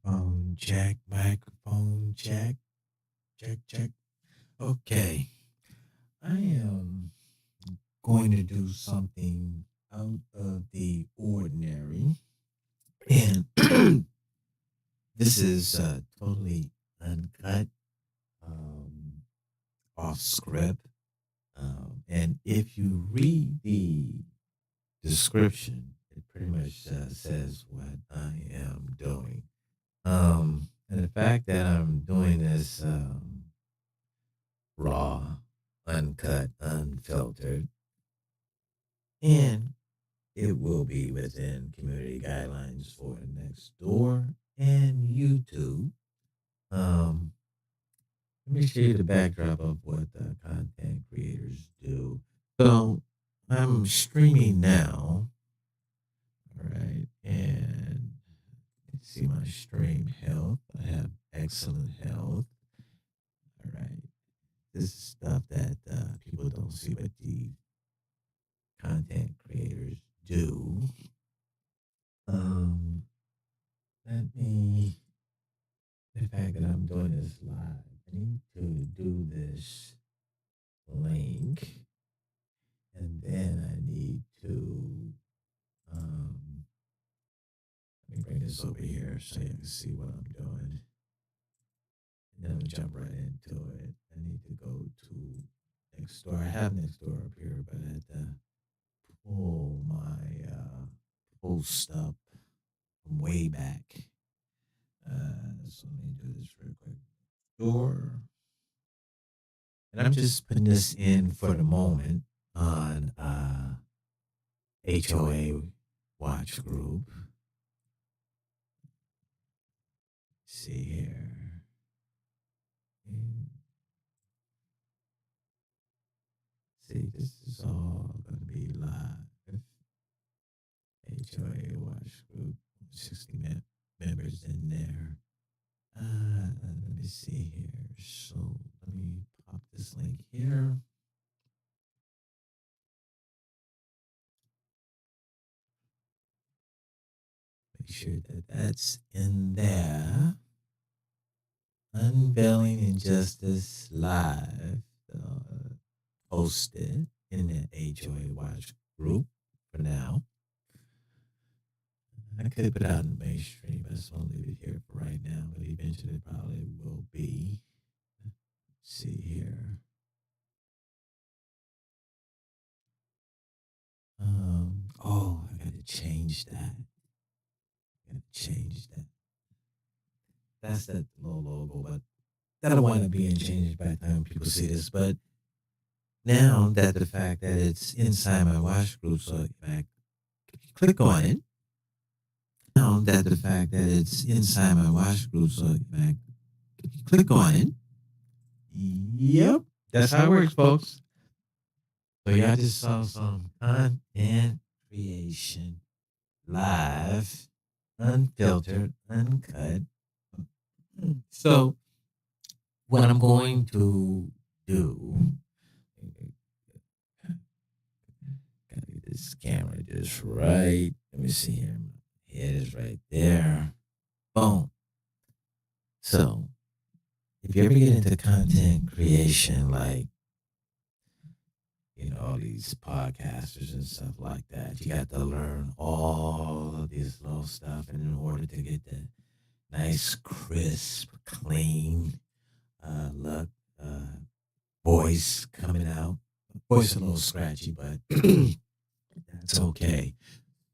Microphone check, microphone check, check, check. Okay, I am going to do something out of the ordinary. And this is totally uncut, um, off script. And if you read the description, it pretty much says what I am doing. And the fact that I'm doing this raw, uncut, unfiltered, and it will be within community guidelines for Nextdoor and YouTube. Um, Let me show you the backdrop of what the content creators do. So I'm streaming now, all right, and you can see my stream health. I have excellent health, all right. This is stuff that people don't see what the content creators do. Um, Let me, the fact that I'm doing this live, I need to do this link, and then I need to, um, let me bring this over here so you can see what I'm doing. And then I'm gonna jump right into it. I need to go to Nextdoor. I have Nextdoor up here, but I had to pull my post up from way back. So let me do this real quick. Door. And I'm just putting this in for the moment on HOA Watch Group. Let's see here. And see, this is all going to be live. HOA Watch Group, 60 members in there. Let me see here. So let me pop this link here. Make sure that that's in there. Unveiling Injustice Live, posted in the HOA Watch group for now. I could put it out in the mainstream, but I just want to leave it here for right now, but eventually it probably will be. Let's see here. I gotta change that. Gotta change that. That's that little logo, but that'll wind up being changed by the time people see this. But now that the fact that it's inside my watch group, so I click on it. Now that the fact that it's inside my watch group, so I click on it. Yep, that's how it works, folks. So y'all just saw some content creation live, unfiltered, uncut. So what I'm going to do, gotta get this camera just right. Let me see here. My head is right there. Boom. So if you ever get into content creation, like, all these podcasters and stuff like that, you got to learn all of this little stuff. And in order to get the nice, crisp, clean look, voice coming out, voice a little scratchy, but that's okay.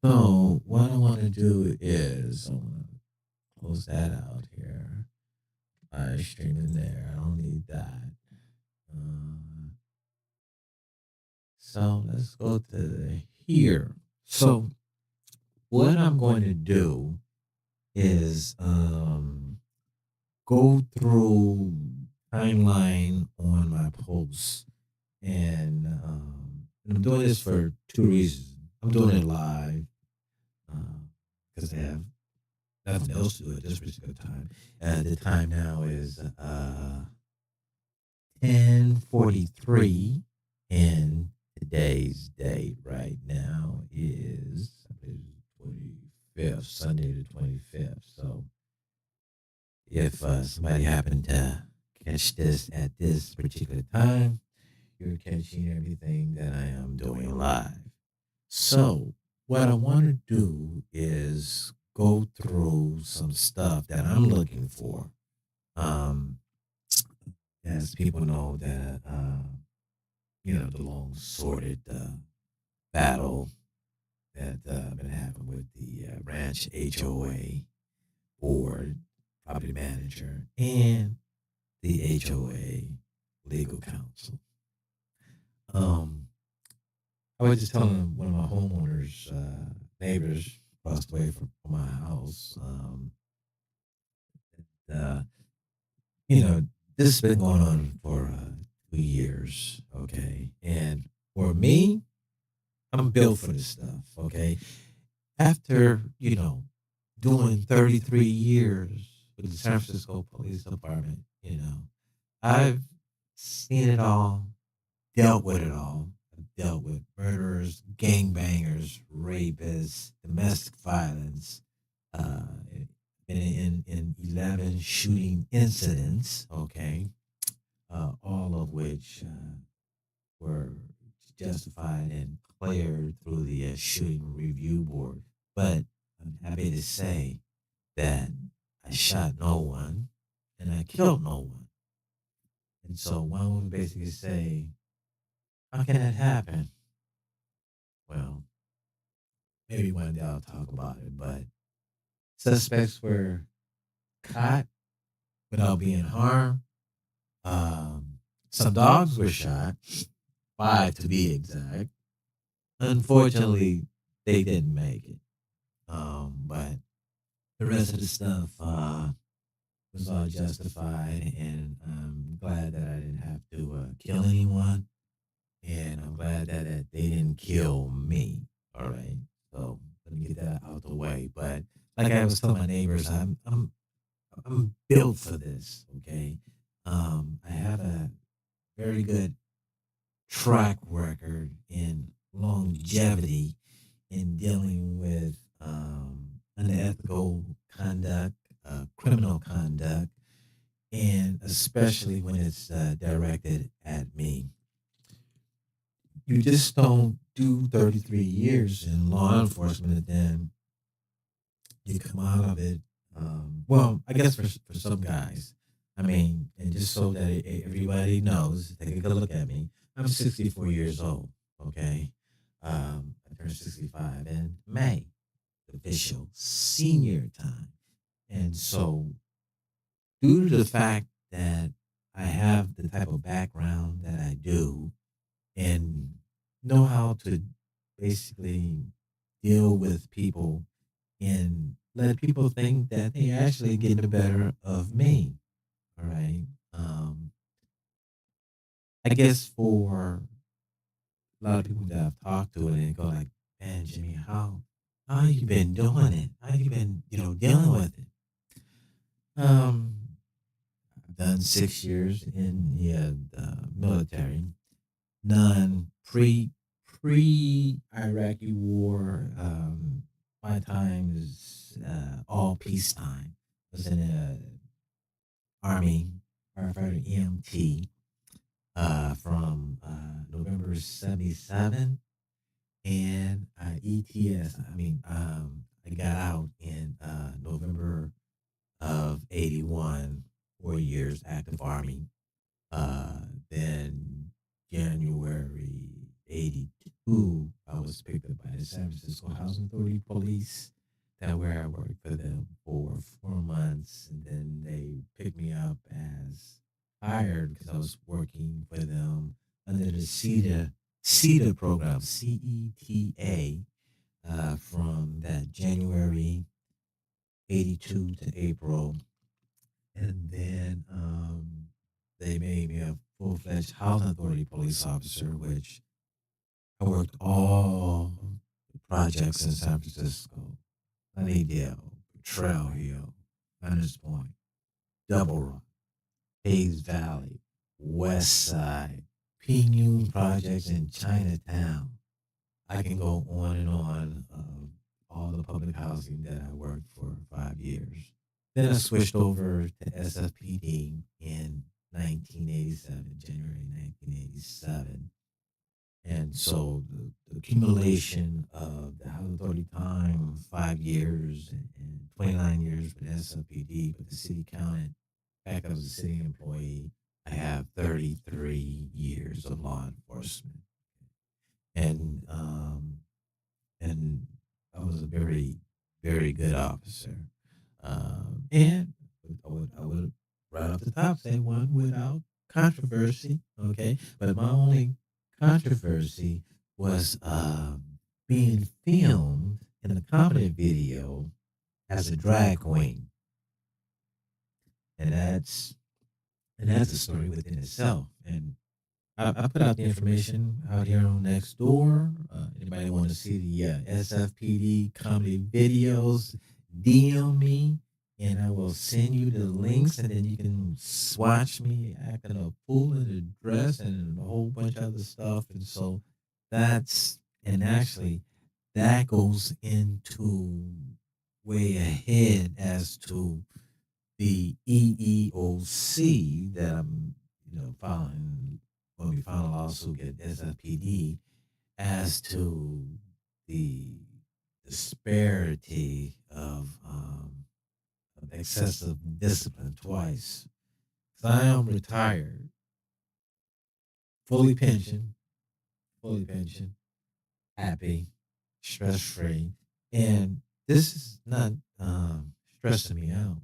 So what I want to do is I want to close that out here. I stream in there. I don't need that. So let's go to here. So what I'm going to do is go through timeline on my posts, and I'm doing this for two reasons. I'm doing it live because I have nothing else to do at this particular time. The time now is 10:43, and today's date right now is, I believe, 25th, Sunday the 25th. So If somebody happened to catch this at this particular time, you're catching everything that I am doing live. So, what I want to do is go through some stuff that I'm looking for. Um, as people know that, the long sordid battle that been having with the ranch HOA board, property manager, and the HOA legal counsel. Um, I was just telling one of my homeowners, neighbors across the way from my house, uh, you know, this has been going on for 2 years, okay? And for me, I'm built for this stuff, okay? After, doing 33 years with the San Francisco Police Department, I've seen it all, dealt with it all. I've dealt with murderers, gangbangers, rapists, domestic violence, uh, been in 11 shooting incidents, okay, all of which were justified and cleared through the shooting review board. But I'm happy to say that I shot no one and I killed no one. And so one would basically say, how can that happen? Well, maybe one day I'll talk about it, but suspects were caught without being harmed. Um, some dogs were shot, five to be exact. Unfortunately, they didn't make it. But the rest of the stuff was all justified, and I'm glad that I didn't have to kill anyone, and I'm glad that they didn't kill me. All right, so let me get that out the way. But like I was telling my neighbors, I'm built for this. Okay, I have a very good track record in longevity in dealing with unethical conduct, criminal conduct, and especially when it's directed at me. You just don't do 33 years in law enforcement and then you come out of it. Well, I guess for some guys, I mean, and just so that everybody knows, take a good look at me. I'm 64 years old. Okay, I turned 65 in May, official senior time, and so due to the fact that I have the type of background that I do and know how to basically deal with people and let people think that they actually get the better of me. All right. I guess for a lot of people that I've talked to and they go like, man, Jimmy, how you been doing it? How you been, dealing with it? Um, I've done 6 years in the military, none pre Iraqi war. My time is all peacetime. Was in a Army firefighter EMT from November '77 and ETS. I got out in November of '81, 4 years active Army. Uh, then January '82, I was picked up by the San Francisco Housing Authority Police. That where I worked for them for 4 months, and then they picked me up as hired because I was working for them under the CETA program, CETA, from that January '82 to April, and then they made me a full-fledged housing authority police officer, which I worked all the projects in San Francisco, Sunnydale, Trail Hill, Hunters Point, Double Rock, Hayes Valley, West Side, Pinion projects in Chinatown. I can go on and on of all the public housing that I worked for 5 years. Then I switched over to SFPD in 1987, January 1987. And so the accumulation of the House Authority time, 5 years and 29 years with SFPD, but the city counted back I was a city employee. I have 33 years of law enforcement. And and I was a very, very good officer. And I would right off the top say one without controversy. Okay. But my only controversy was being filmed in a comedy video as a drag queen. And that's a story within itself. And I put out the information out here on Nextdoor. Anybody want to see the SFPD comedy videos? DM me, and I will send you the links, and then you can watch me acting a fool in a dress and a whole bunch of other stuff. And so and actually, that goes into way ahead as to the EEOC that I'm, filing when we file a lawsuit at SFPD as to the disparity of excessive discipline twice. 'Cause I am retired, fully pensioned, fully pensioned, happy, stress free, and this is not stressing me out.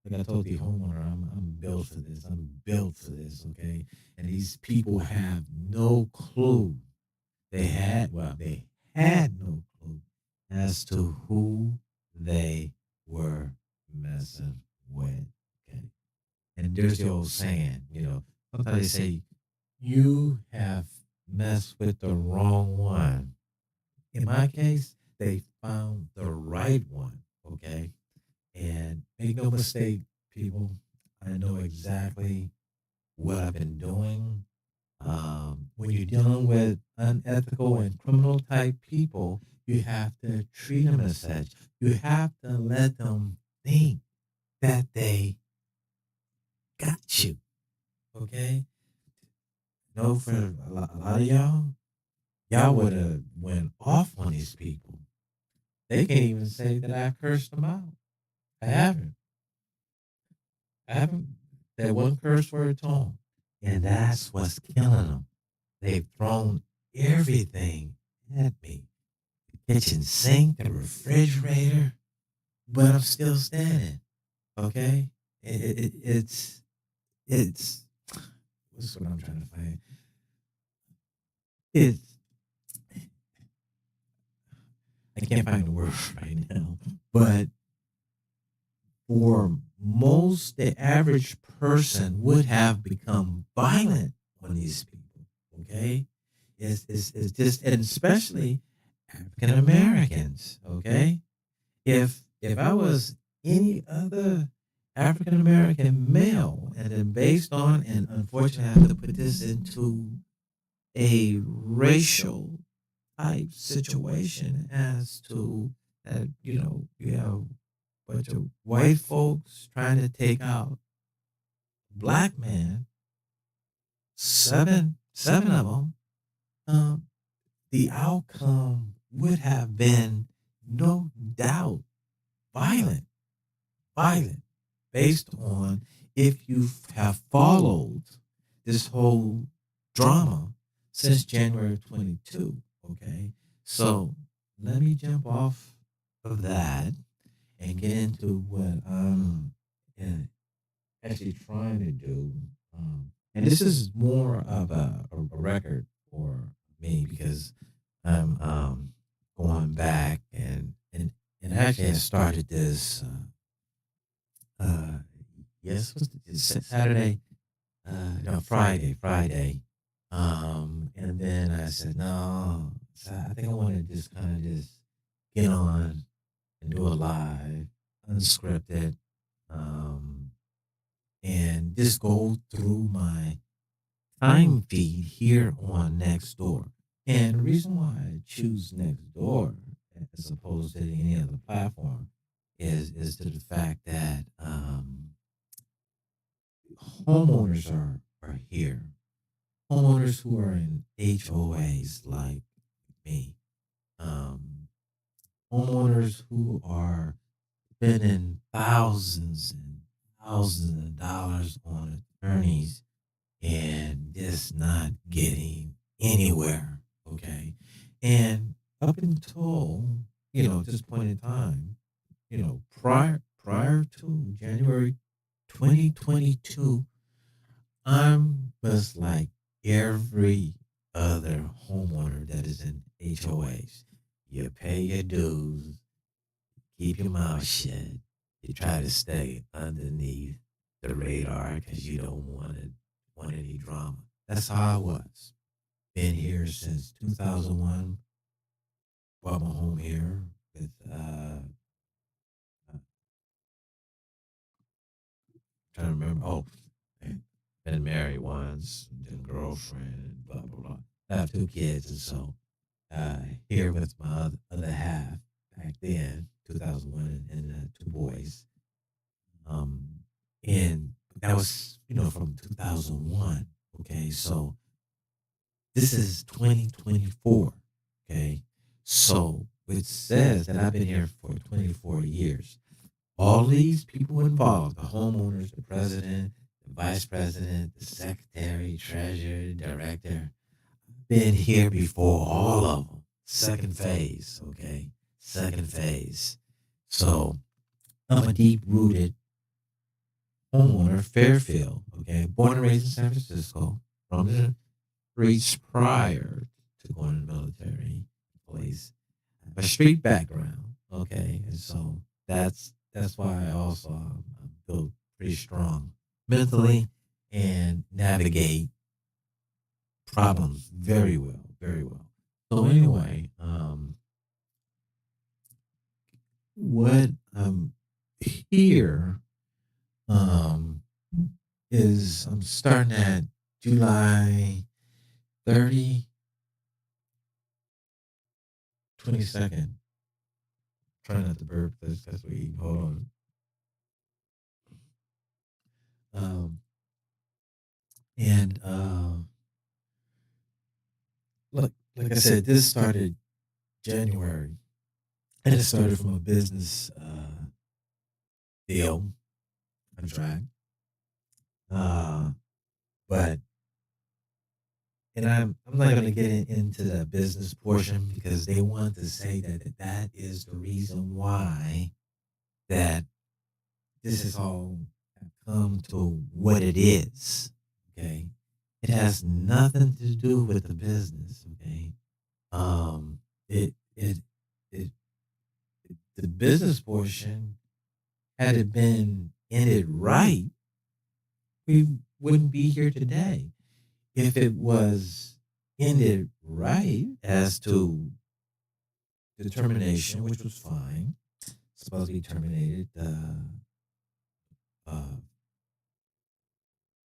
Like I told the homeowner, I'm built for this. I'm built for this, okay? And these people have no clue. They had no clue as to who they were messing with. Okay. And there's the old saying, sometimes they say, you have messed with the wrong one. In my case, they found the right one. Okay. And make no mistake, people, I know exactly what I've been doing. When you're dealing with unethical and criminal type people, you have to treat them as such. You have to let them think that they got you. Okay? No, for a lot of y'all would have went off on these people. They can't even say that I cursed them out. I haven't. I haven't. That one curse word to them. And that's what's killing them. They've thrown everything at me. The kitchen sink, the refrigerator, but I'm still standing. Okay? It's, what's what I'm trying to find? It's, I can't find the word right now, but for most, the average person would have become violent on these people. Okay, it's just, and especially African Americans. Okay, if I was any other African American male, and then based on, and unfortunately, I have to put this into a racial type situation as to that, you have a bunch of white folks trying to take out a black man, seven of them, um, the outcome would have been no doubt violent, violent, based on if you have followed this whole drama since January 22. Okay. So let me jump off of that and get into what I'm uh, actually trying to do. And this is more of a record for me because I'm going back and actually I started this yes, what's Saturday, no, Friday. And then I said, no, so I think I want to just kind of just get on and do a live, unscripted, um, and just go through my time feed here on Nextdoor. And the reason why I choose Nextdoor as opposed to any other platform is to the fact that homeowners are here. Homeowners who are in HOAs like me. Um, Homeowners who are spending thousands and thousands of dollars on attorneys and just not getting anywhere. Okay. And up until, this point in time, prior to January 2022, I'm just like every other homeowner that is in HOAs. You pay your dues, keep your mouth shut. You try to stay underneath the radar because you don't want any drama. That's how I was. Been here since 2001. Bought my home here with trying to remember. Oh, man, been married once, then girlfriend, blah blah blah. I have two kids, and so uh, here with my other half back then, 2001, and two boys. Um, and that was from 2001. Okay, so this is 2024. Okay, so it says that I've been here for 24 years. All these people involved, the homeowners, the president, the vice president, the secretary, treasurer, director, been here before all of them. Second phase, okay? Second phase. So I'm a deep rooted homeowner, Fairfield, okay? Born and raised in San Francisco from the streets prior to going to the military place. A street background, okay? And so that's why I also I'm built pretty strong mentally and navigate problems very well, very well. So anyway, what here um is I'm starting at July 30, 22nd. Try not to burp that's what we hold on. Um and like I said, this started January and it started from a business deal contract. Uh but and I'm not going to get into the business portion because they want to say that is the reason why that this is all come to what it is. Okay, it has nothing to do with the business. Okay, um, it it it the business portion had it been ended right, we wouldn't be here today. If it was ended right as to determination, which was fine, supposed to be terminated. Uh,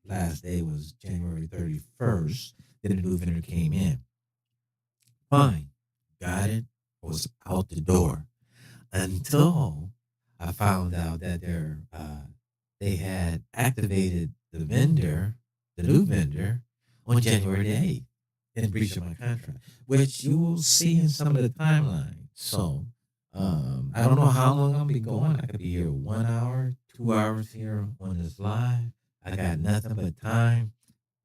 Last day was January 31st. Then the new vendor came in. Fine, got it. Was out the door until I found out that they had activated the vendor, the new vendor, on January the 8th in breach of my contract, which you will see in some of the timeline. So I don't know how long I'll be going. I could be here 1 hour, 2 hours here on this live. I got nothing but time.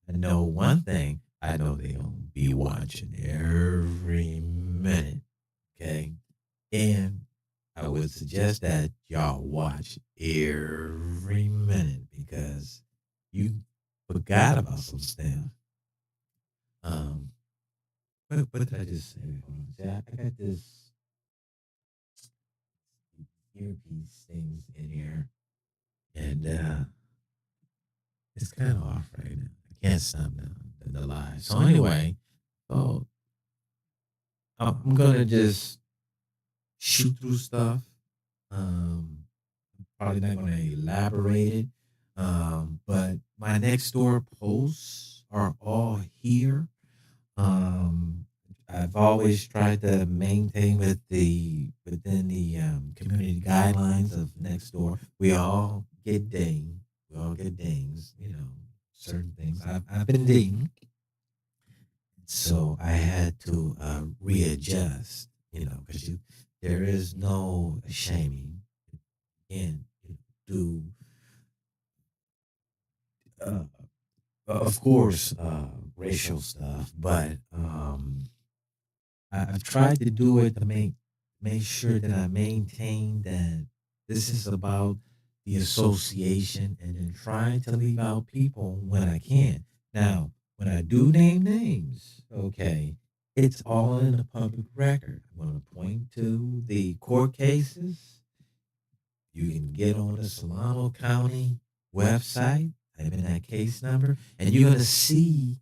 I know one thing. I know they gonna be watching every minute. Okay. And I would suggest that y'all watch every minute because you forgot about some stuff. Um, what did I just say? Hold on. See, I got this earpiece things in here, and it's kind of off right now. I can't stop now the live. So anyway, so I'm gonna just shoot through stuff. Um, Probably not gonna elaborate it. But my next door posts are all here. Um, I've always tried to maintain within the community guidelines of next door. We all get dinged. We all get dings. Certain things. I've been dinged, so I had to readjust. Because there is no shaming. And do uh, of course racial stuff, but I've tried to do it to make sure that I maintain that this is about the association, and then trying to leave out people when I can. Now, when I do name names, okay, it's all in the public record. I'm going to point to the court cases. You can get on the Solano County website, type in that case number, and you're going to see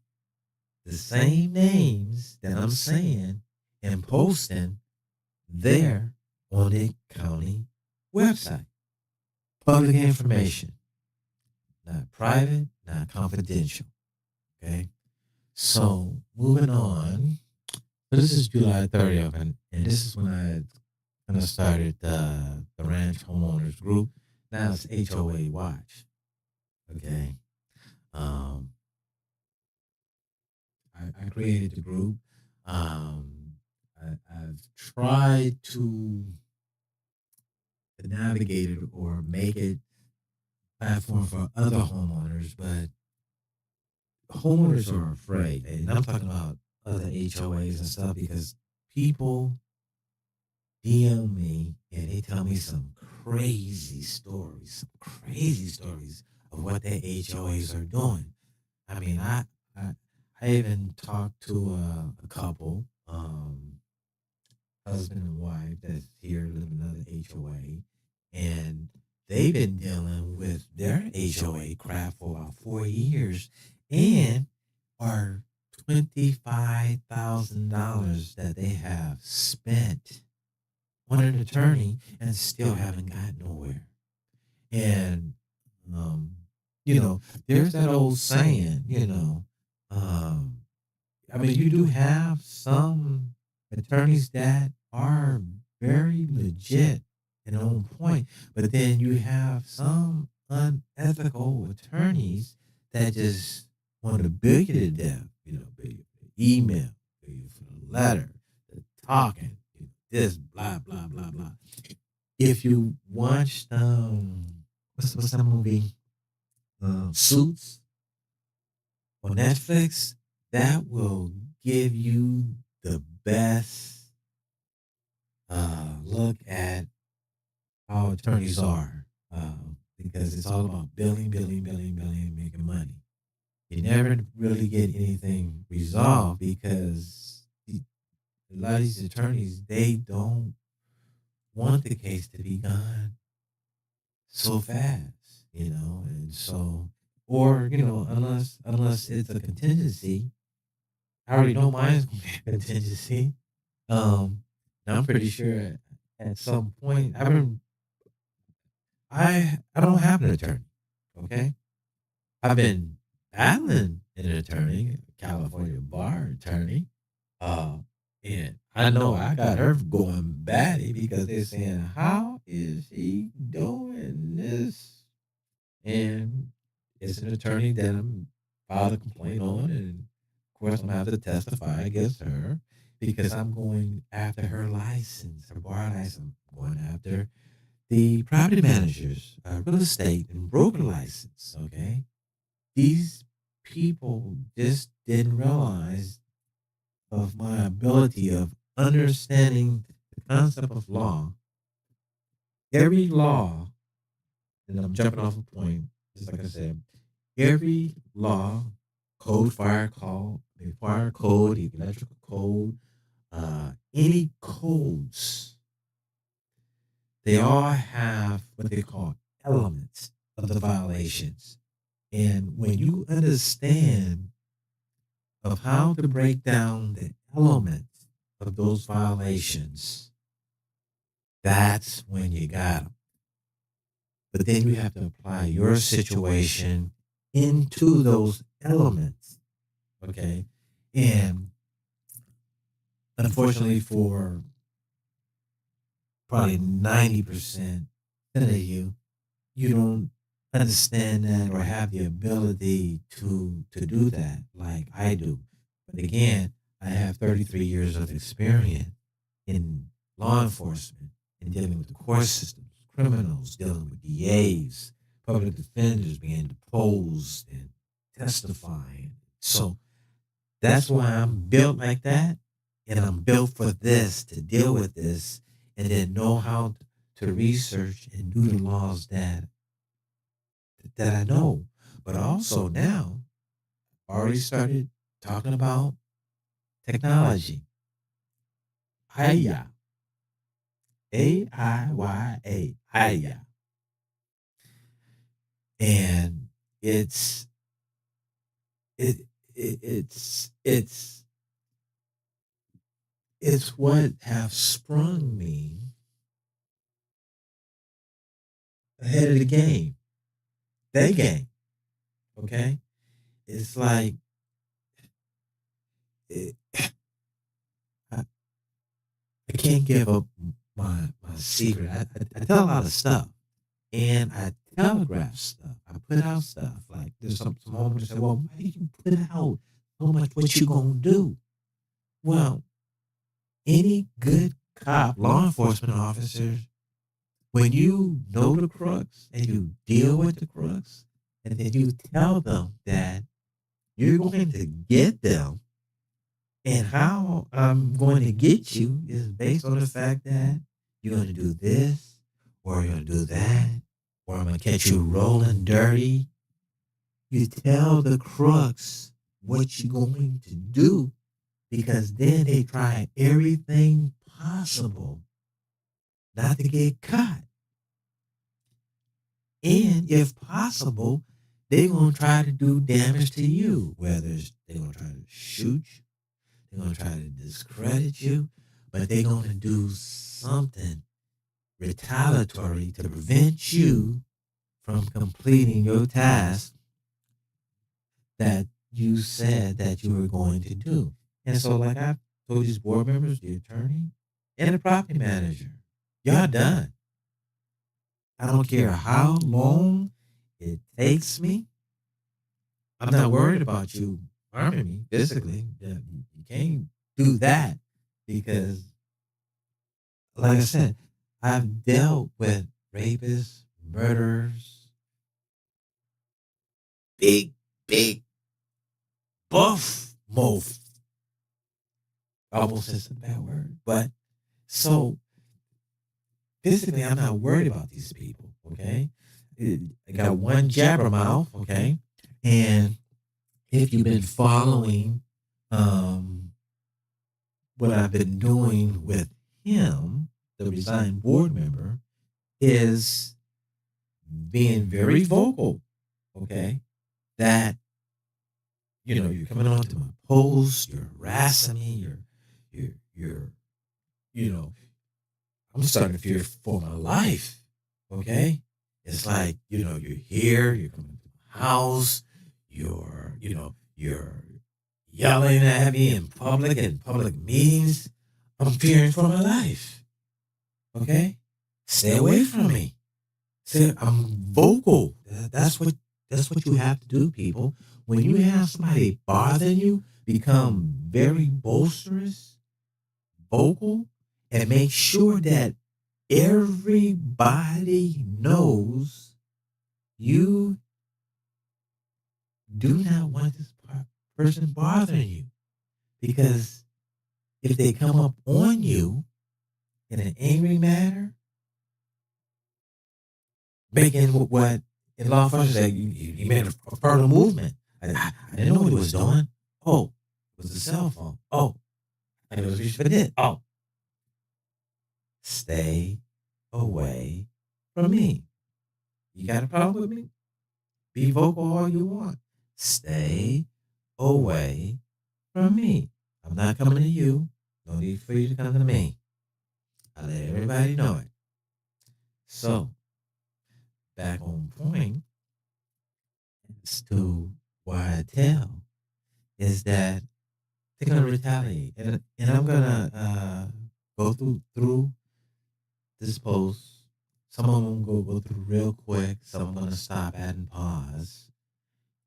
the same names that I'm saying and posting there on the county website. Public information, not private, not confidential. Okay. So moving on. So this is July 30th, and this is when I kind of started the Ranch Homeowners Group. Now it's HOA Watch. Okay. Um, I created the group. Um, I've tried to navigate it or make it platform for other homeowners, but homeowners are afraid, and I'm talking about other HOAs and stuff, because people DM me and they tell me some crazy stories of what their HOAs are doing. I mean, I, I even talked to a couple, husband and wife that's here living in another HOA, and they've been dealing with their HOA crap for about 4 years, and are $25,000 that they have spent on an attorney and still haven't got nowhere. And um, there's that old saying, um, I mean, you do have some attorneys that are very legit and on point, but then you have some unethical attorneys that just want to bill you to death, bill you for the email, bill you for the letter, the talking, this, blah, blah, blah, blah. If you watched, what's that movie? Suits on Netflix, that will give you the best look at how attorneys are, because it's all about billing, billing, billing, billing, making money. You never really get anything resolved because a lot of these attorneys, they don't want the case to be done so fast, and so, or unless it's a contingency. I already know mine's gonna be a contingency. Um, and I'm pretty sure at some point I don't have an attorney. Okay, I've been battling an attorney, a California bar attorney. Uh, and I know I got her going batty because they're saying, "How is she doing this?" And it's an attorney that I'm filed a complaint on, and of course I'm gonna have to testify against her because I'm going after her license, her bar license. I'm going after the property managers, real estate and broker license. Okay, these people just didn't realize of my ability of understanding the concept of law. Every law, and I'm jumping off a point, just like I said, every law, fire code, electrical code, any codes, they all have what they call elements of the violations. And when you understand of how to break down the elements of those violations, that's when you got them. But then you have to apply your situation into those elements. Okay. And unfortunately, for probably 90% of you, you don't understand that or have the ability to do that like I do. But again, I have 33 years of experience in law enforcement and dealing with the court systems, criminals, dealing with DAs, public defenders being deposed and testifying. So that's why I'm built like that. And I'm built for this, to deal with this, and then know how to research and do the laws that I know. But also now, already started talking about technology. Hiya. AIYA. Hiya. And it, it's it's what have sprung me ahead of the game. They game. Okay. It's like it, I, I can't give up my secret. I tell a lot of stuff, and I telegraph stuff. I put out stuff. Like there's some homeowners say, "Well, why did you put out so much? What you gonna do?" Well, any good cop, law enforcement officers, when you know the crooks and you deal with the crooks, and then you tell them that you're going to get them, and how I'm going to get you is based on the fact that you're going to do this, or you're going to do that, or I'm going to catch you rolling dirty. You tell the crooks what you're going to do, because then they try everything possible not to get caught. And if possible, they're going to try to do damage to you, whether they're going to try to shoot you, they're going to try to discredit you, but they're going to do something retaliatory to prevent you from completing your task that you said that you were going to do. And so, like I told these board members, the attorney, and the property manager, y'all done. I don't care how long it takes me. I'm not worried about you harming me physically. You can't do that because, like I said, I've dealt with rapists, murderers, big, big, buff, mof. Almost said a bad word. But so physically, I'm not worried about these people. Okay. I got one jabbermouth. Okay. And if you've been following um, what I've been doing with him, the resigned board member, is being very vocal. Okay. That, you're coming onto my post, you're harassing me, you're, you know, I'm starting to fear for my life. Okay. It's like, you're here, you're coming to my house, you're yelling at me in public meetings. I'm fearing for my life. Okay. Stay away from me. Say I'm vocal. That's what you have to do, people. When you have somebody bothering you, become very boisterous, vocal, and make sure that everybody knows you do not want this person bothering you. Because if they come up on you in an angry manner, making what in law enforcement say, you made a further movement. I didn't know what he was doing. Oh, it was a cell phone. Oh, and it was reaching for this. Oh, stay away from me. You got a problem with me? Be vocal all you want. Stay away from me. I'm not coming to you. No need for you to come to me. I let everybody know it. So, back on point as to why I tell is that they're gonna retaliate, and I'm gonna go through this post. Some of them go through real quick. Some I'm gonna stop at and pause.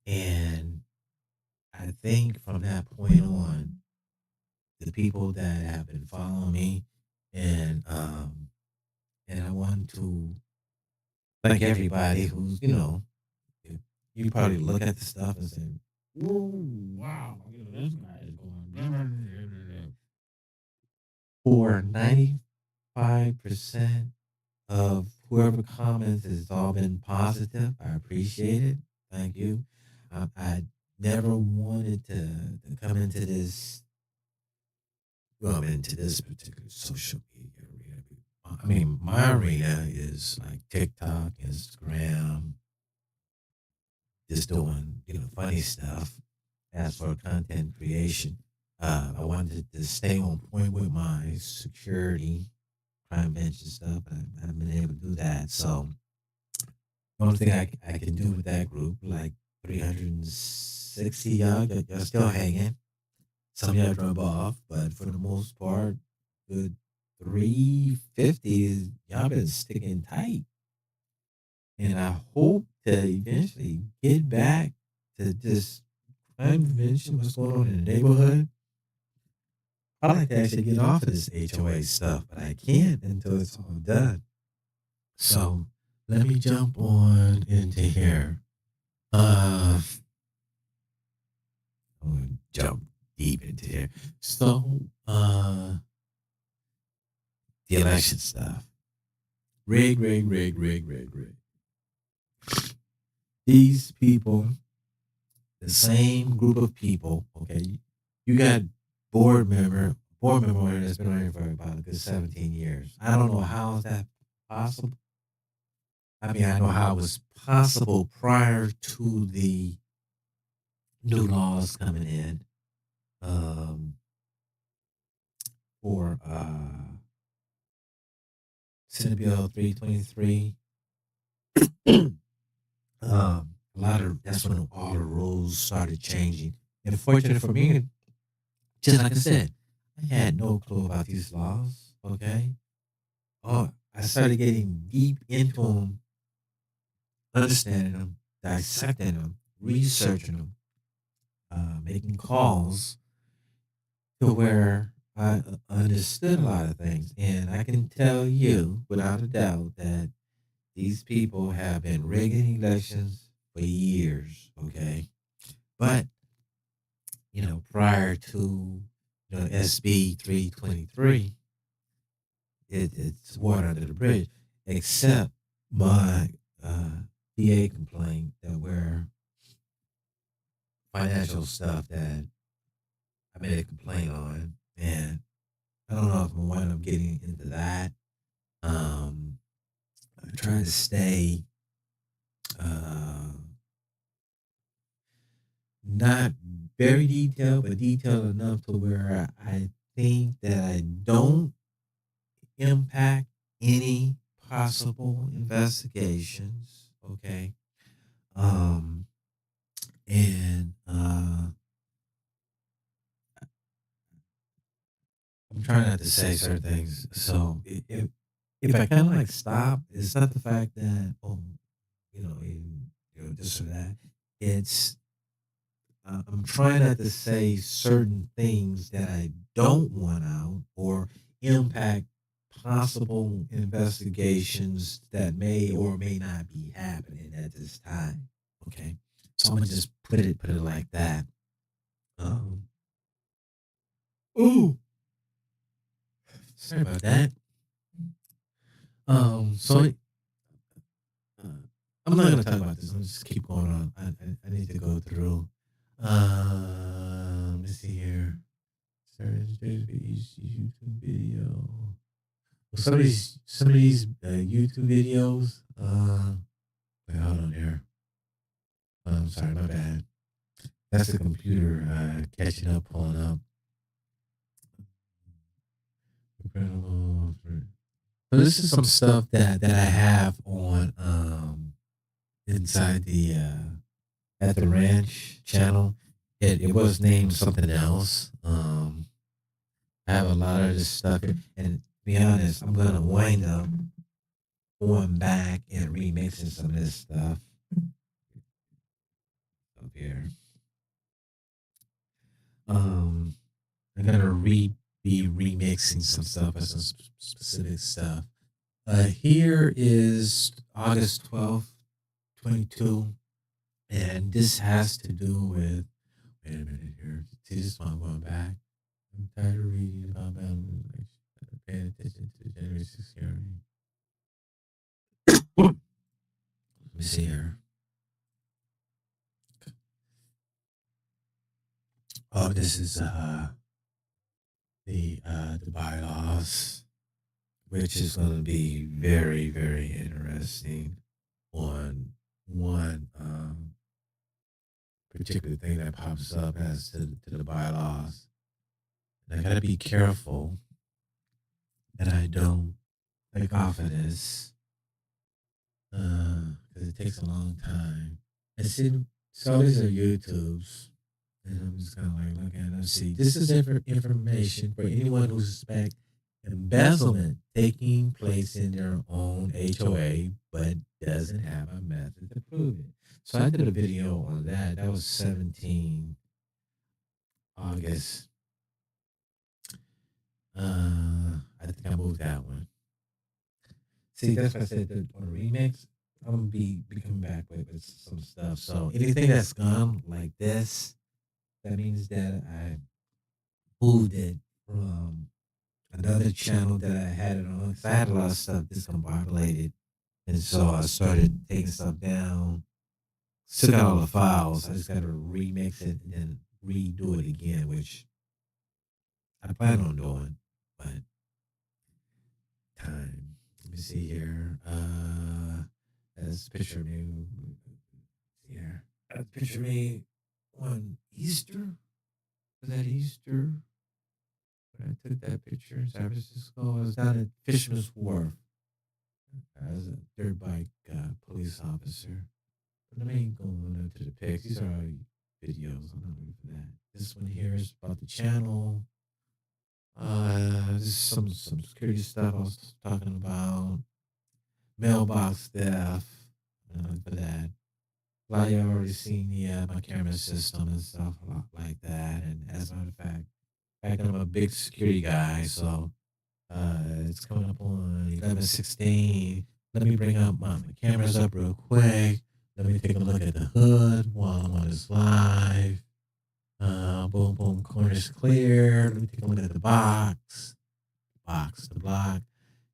And I think from that point on, the people that have been following me, and and I want to thank everybody who's you you probably look at the stuff and say, "Ooh, wow, this guy is going." For 95% of whoever comments has all been positive. I appreciate it. Thank you. I never wanted to come into this, well, into this particular social media arena. I mean, my arena is like TikTok, Instagram, just doing, funny stuff. As for content creation, I wanted to stay on point with my security, crime prevention stuff. I haven't been able to do that. So the only thing I can do with that group, like 360 y'all still hanging. Some of y'all drop off, but for the most part, good 350 is y'all been sticking tight. And I hope to eventually get back to just crime prevention, what's going on in the neighborhood. I like to actually get off of this HOA stuff, but I can't until it's all done. So let me jump on into here. I'm gonna jump deep into here. So the election stuff. Rig. These people, the same group of people, okay, you got board member that's been on here for about a good 17 years. I don't know how is that possible. I mean, I know how it was possible prior to the new laws coming in um, for Senate Bill 323. A lot of that's when all the rules started changing. And fortunately for me, just like I said, I had no clue about these laws. Okay, oh, I started getting deep into them, understanding them, dissecting them, researching them, making calls to where I understood a lot of things. And I can tell you without a doubt that these people have been rigging elections for years. Okay. But, prior to SB 323, it's water under the bridge, except my PA complaint that where financial stuff that I made a complaint on. And I don't know if I'm gonna wind up getting into that. Um, I'm trying to stay uh, not very detailed, but detailed enough to where I think that I don't impact any possible investigations. Okay. Um, and I'm trying not to say certain things. So if I kind of like stop, it's not the fact that, oh, this or that. It's I'm trying not to say certain things that I don't want out or impact possible investigations that may or may not be happening at this time. Okay, so I'm gonna just put it like that. Um, ooh, sorry about that. So uh, I'm not gonna talk about this. I'm just keep going on. I need to go through. Let's see here. Search each YouTube video. Well, some of these YouTube videos. Wait, hold on here. I'm sorry, my bad. That's the computer catching up, pulling up. Incredible. So this is some stuff that I have on inside the at the ranch channel. It was named something else. I have a lot of this stuff here. And to be honest, I'm gonna wind up going back and remixing some of this stuff up here. Um, I'm gonna be remixing some stuff or some specific stuff. Here is August 12th, 22, and this has to do with. Wait a minute here. See, this one going back. I'm tired of reading about battle paying attention to the January 6th hearing. Let me see here. Oh, this is the bylaws, which is going to be very very interesting on one particular thing that pops up as to the bylaws. And I gotta be careful that I don't click off of this because it takes a long time. And see, so these are YouTubes. And I'm just kind of like looking at it. See, this is information for anyone who suspects embezzlement taking place in their own HOA, but doesn't have a method to prove it. So I did a video on that. That was 17 August. I think I moved that one. See, that's why I said that on the remix, I'm gonna be coming back with some stuff. So anything that's gone like this, that means that I moved it from another channel that I had it on. 'Cause I had a lot of stuff discombobulated. And so I started taking stuff down, took out all the files. I just got to remix it and then redo it again, which I plan on doing. But time. Let me see here. That's a picture of me here. That's a picture of me on Easter. Was that Easter? When I took that picture in San Francisco, I was down at Fisherman's Wharf as a dirt bike police officer. But let me go on up to the pics. These are all videos. I'm not looking for that. This one here is about the channel. This is some security stuff I was talking about. Mailbox theft. For that. A lot of y'all already seen my camera system and stuff a lot like that. And as a matter of fact, I'm a big security guy, so it's coming up on 11:16. Let me bring up my cameras up real quick. Let me take a look at the hood while I'm on this live. Boom, boom, corners clear. Let me take a look at the the block,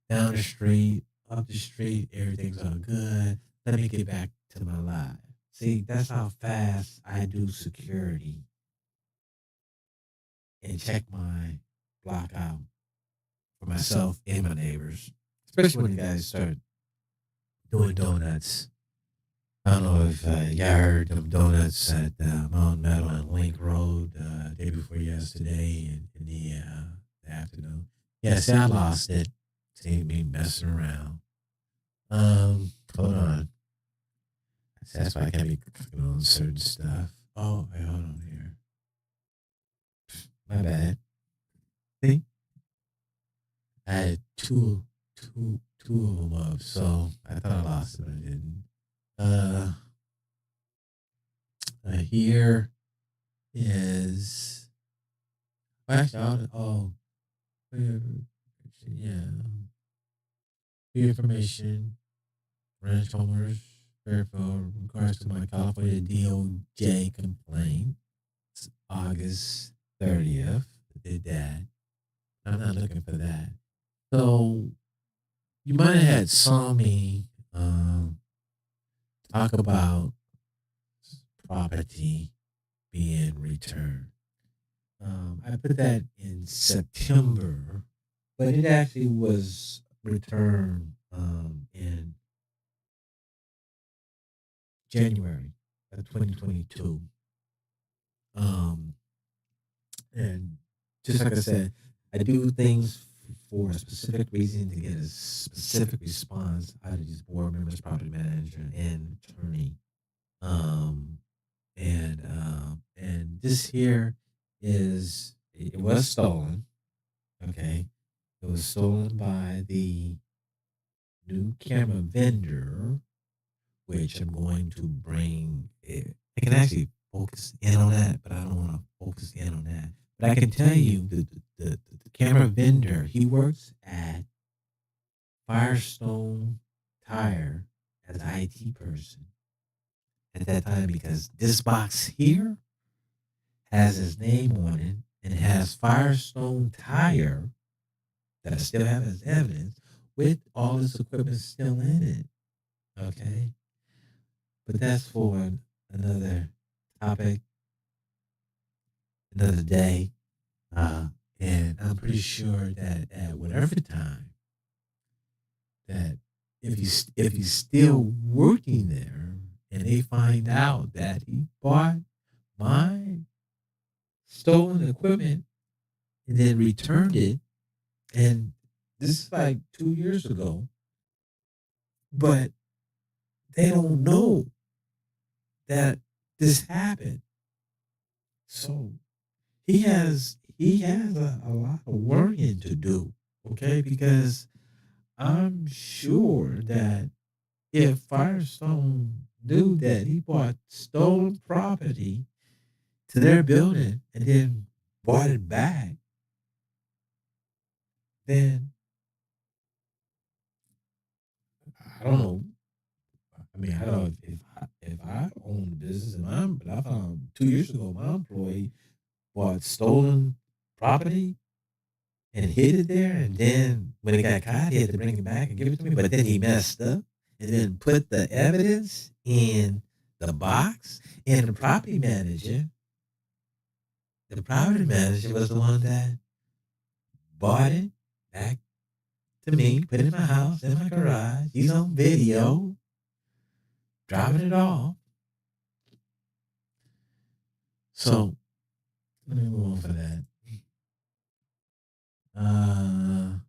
down the street, up the street. Everything's all good. Let me get back to my live. See, that's how fast I do security and check my block out for myself and my neighbors, especially when the guys start doing donuts. I don't know if y'all heard them donuts at Mount Meadow and Link Road day before yesterday in the afternoon. Yeah, see, I lost it. See me messing around. Hold on. See, that's why I can't be clicking on certain stuff. Oh, wait, hold on here. My bad. See, I had two of them up, so I thought I lost it, but I didn't. Uh, here is actually yeah, for your information, ranch owners verify in regards to my California DOJ complaint. It's August 30th. Did that. I'm not looking for that. So you might have had saw me talk about property being returned. I put that in September, but it actually was returned in January of 2022. Um, and just like I said, I do things for a specific reason to get a specific response out of these board members, property manager, and attorney. Um, and this here is it was stolen. Okay. It was stolen by the new camera vendor, which I'm going to bring it. I can actually focus in on that, but I don't want to focus in on that. But I can tell you the camera vendor, he works at Firestone Tire as an IT person at that time because this box here has his name on it and it has Firestone Tire that I still have as evidence with all this equipment still in it. Okay. But that's for another topic, another day. Uh, and I'm pretty sure that at whatever time that if he's still working there and they find out that he bought my stolen equipment and then returned it, and this is like 2 years ago, but they don't know that this happened. So he has a lot of worrying to do, okay? Because I'm sure that if Firestone knew that he bought stolen property to their building and then bought it back, then I don't know. I mean, I don't know if I own a business and but I found 2 years ago my employee bought stolen property and hid it there. And then when it got caught, he had to bring it back and give it to me. But then he messed up and then put the evidence in the box. And the property manager was the one that bought it back to me, put it in my house, in my garage. He's on video, dropping it off. So let me move on for that. Uh,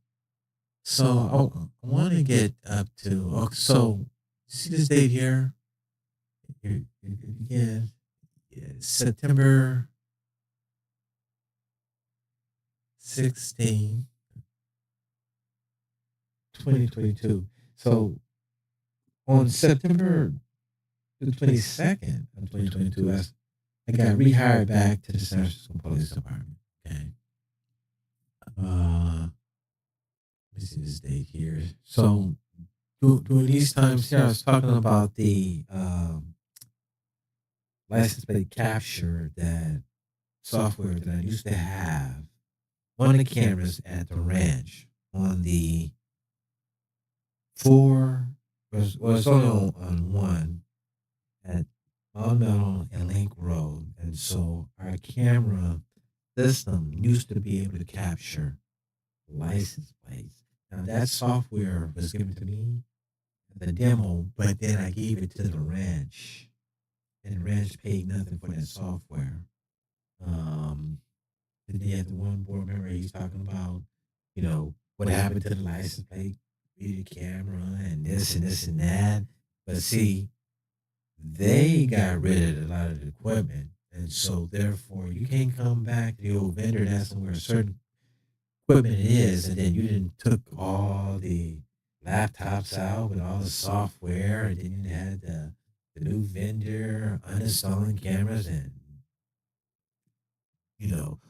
so I want to get up to. Okay, so see this date here. Again, September 16, 2022. So on September the 22nd of 2022, I got rehired back to the San Francisco Police Department. Okay. Let me see this date here. So during these times here, I was talking about the license plate capture that software that I used to have on the cameras at the ranch on the four was only on one at Mount Meadow and Lake Road. And so our camera system used to be able to capture license plates. Now that software was given to me as a demo, but then I gave it to the ranch. And the ranch paid nothing for that software. Um, then they had the one board member he's talking about, what happened to the license plate, video camera, and this and this and that. But see, they got rid of a lot of the equipment. And so therefore you can't come back to the old vendor and ask them where a certain equipment is, and then you didn't took all the laptops out with all the software, and then you had the new vendor uninstalling cameras and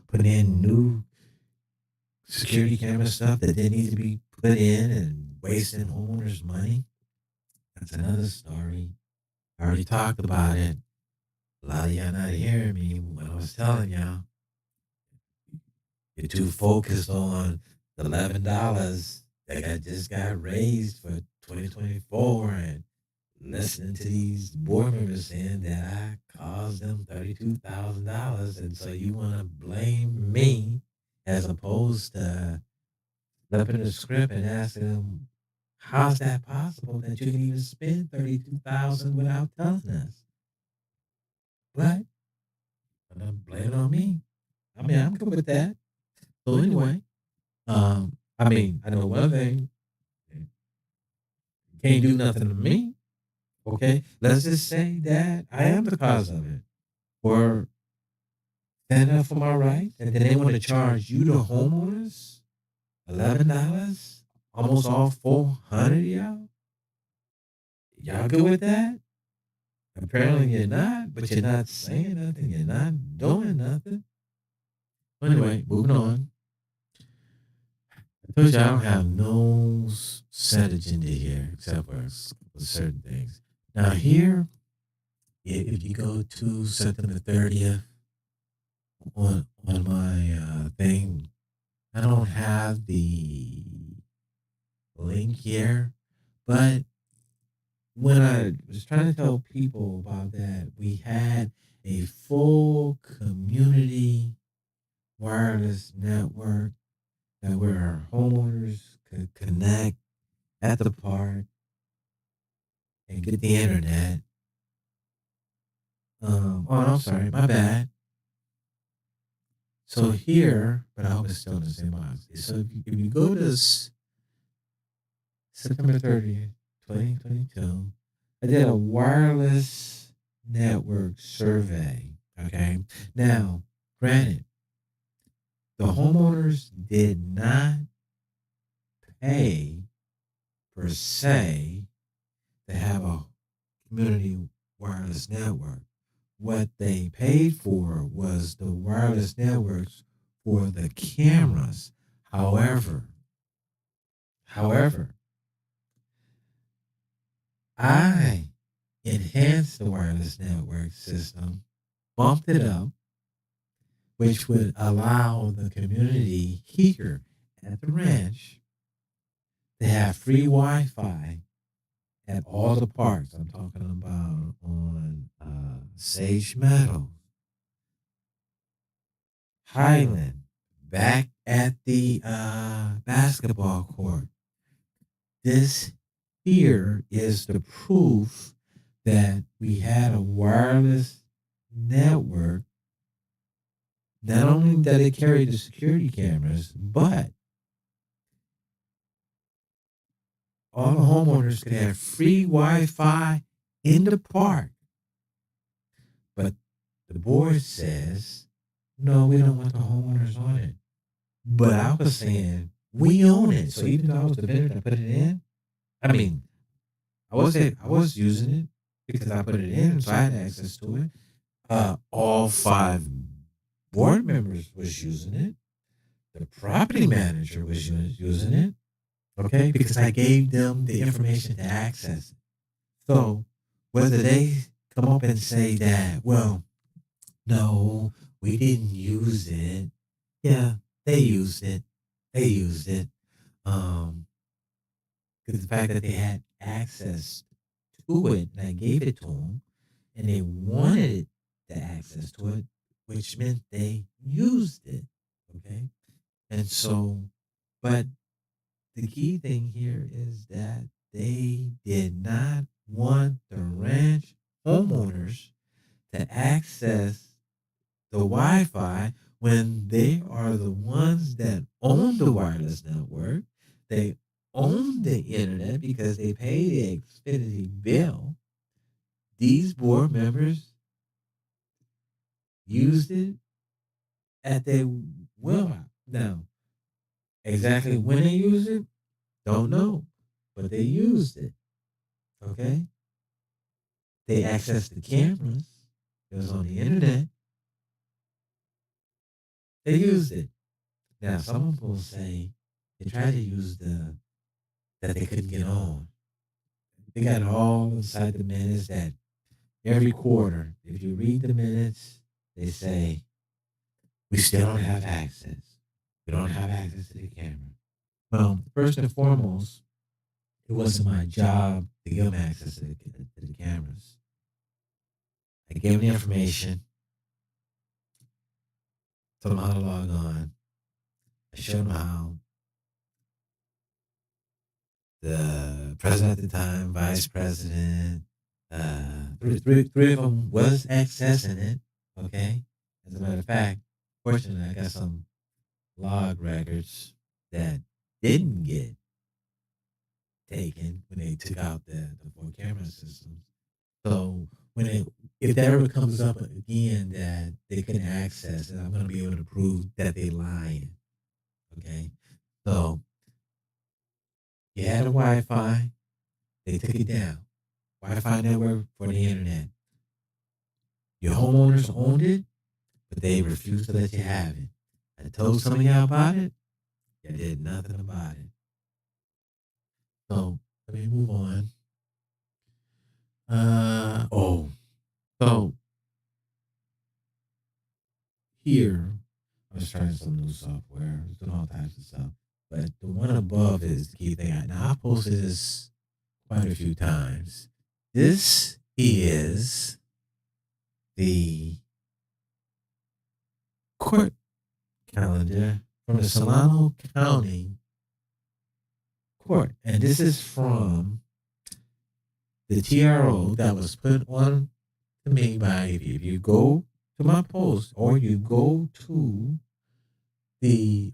putting in new security camera stuff that didn't need to be put in and wasting homeowners' money. That's another story. I already talked about it. A lot of y'all not hearing me when I was telling y'all. You're too focused on the $11 that just got raised for 2024 and listening to these board members saying that I caused them $32,000. And so you want to blame me as opposed to flipping the script and asking them, how's that possible that you can even spend 32,000 without telling us? But I'm gonna blame it on me. I mean, I'm good with that. So anyway, I mean, I know one thing, you can't do nothing to me. Okay, let's just say that I am the cause of it, or stand up for my rights, and then they want to charge you, the homeowners, $11, almost all 400 of y'all. Y'all good with that? Apparently you're not, but you're not saying nothing. You're not doing nothing. Anyway, moving on. I told you I don't have no set agenda here except for certain things. Now here, if you go to September 30th on my thing, I don't have the link here, but when I was trying to tell people about that, we had a full community wireless network that where our homeowners could connect at the park and get the internet. Oh, I'm sorry, my bad. So here, but I hope it's still in the same box. So if you go to September 30th, 2022, I did a wireless network survey. Okay. Now, granted, the homeowners did not pay per se to have a community wireless network. What they paid for was the wireless networks for the cameras. However, however, I enhanced the wireless network system, bumped it up, which would allow the community here at the ranch to have free Wi-Fi at all the parks. I'm talking about on Sage Meadow, Highland, back at the basketball court. This here is the proof that we had a wireless network. Not only that it carried the security cameras, but all the homeowners could have free Wi-Fi in the park. But the board says, no, we don't want the homeowners on it. But I was saying, we own it. So even though I was the vendor that put it in, I mean, I was using it because I put it in, so I had access to it. All five board members was using it. The property manager was using it. Okay, because I gave them the information to access it. So whether they come up and say that, well, no, we didn't use it. Yeah, they used it. They used it. Because the fact that they had access to it and I gave it to them and they wanted the access to it, which meant they used it. Okay. And so, but the key thing here is that they did not want the ranch homeowners to access the Wi-Fi when they are the ones that own the wireless network. They own the internet because they pay the Xfinity bill. These board members used it at their will. Now, exactly when they used it, don't know, but they used it. Okay, they accessed the cameras. It was on the internet. They used it. Now, some people say they tried to use that they couldn't get on. They got it all inside the minutes that every quarter, if you read the minutes, they say, we still don't have access. We don't have access to the camera. Well, first and foremost, it wasn't my job to give them access to the cameras. I gave them the information, told them how to log on. I showed them how. The president at the time, vice president, three of them was accessing it. Okay. As a matter of fact, fortunately, I got some log records that didn't get taken when they took out the four camera systems. So if that ever comes up again that they couldn't access it, I'm going to be able to prove that they lied. Okay. So Wi-Fi. They took it down. Wi-Fi network for the internet. Your homeowners owned it, but they refused to let you have it. I told some of y'all about it. You did nothing about it. So let me move on. So here I was trying some new software, doing all types of stuff. But the one above is the key thing. Now I posted this quite a few times. This is the court calendar from the Solano County Court. And this is from the TRO that was put on to me by, if you go to my post or you go to the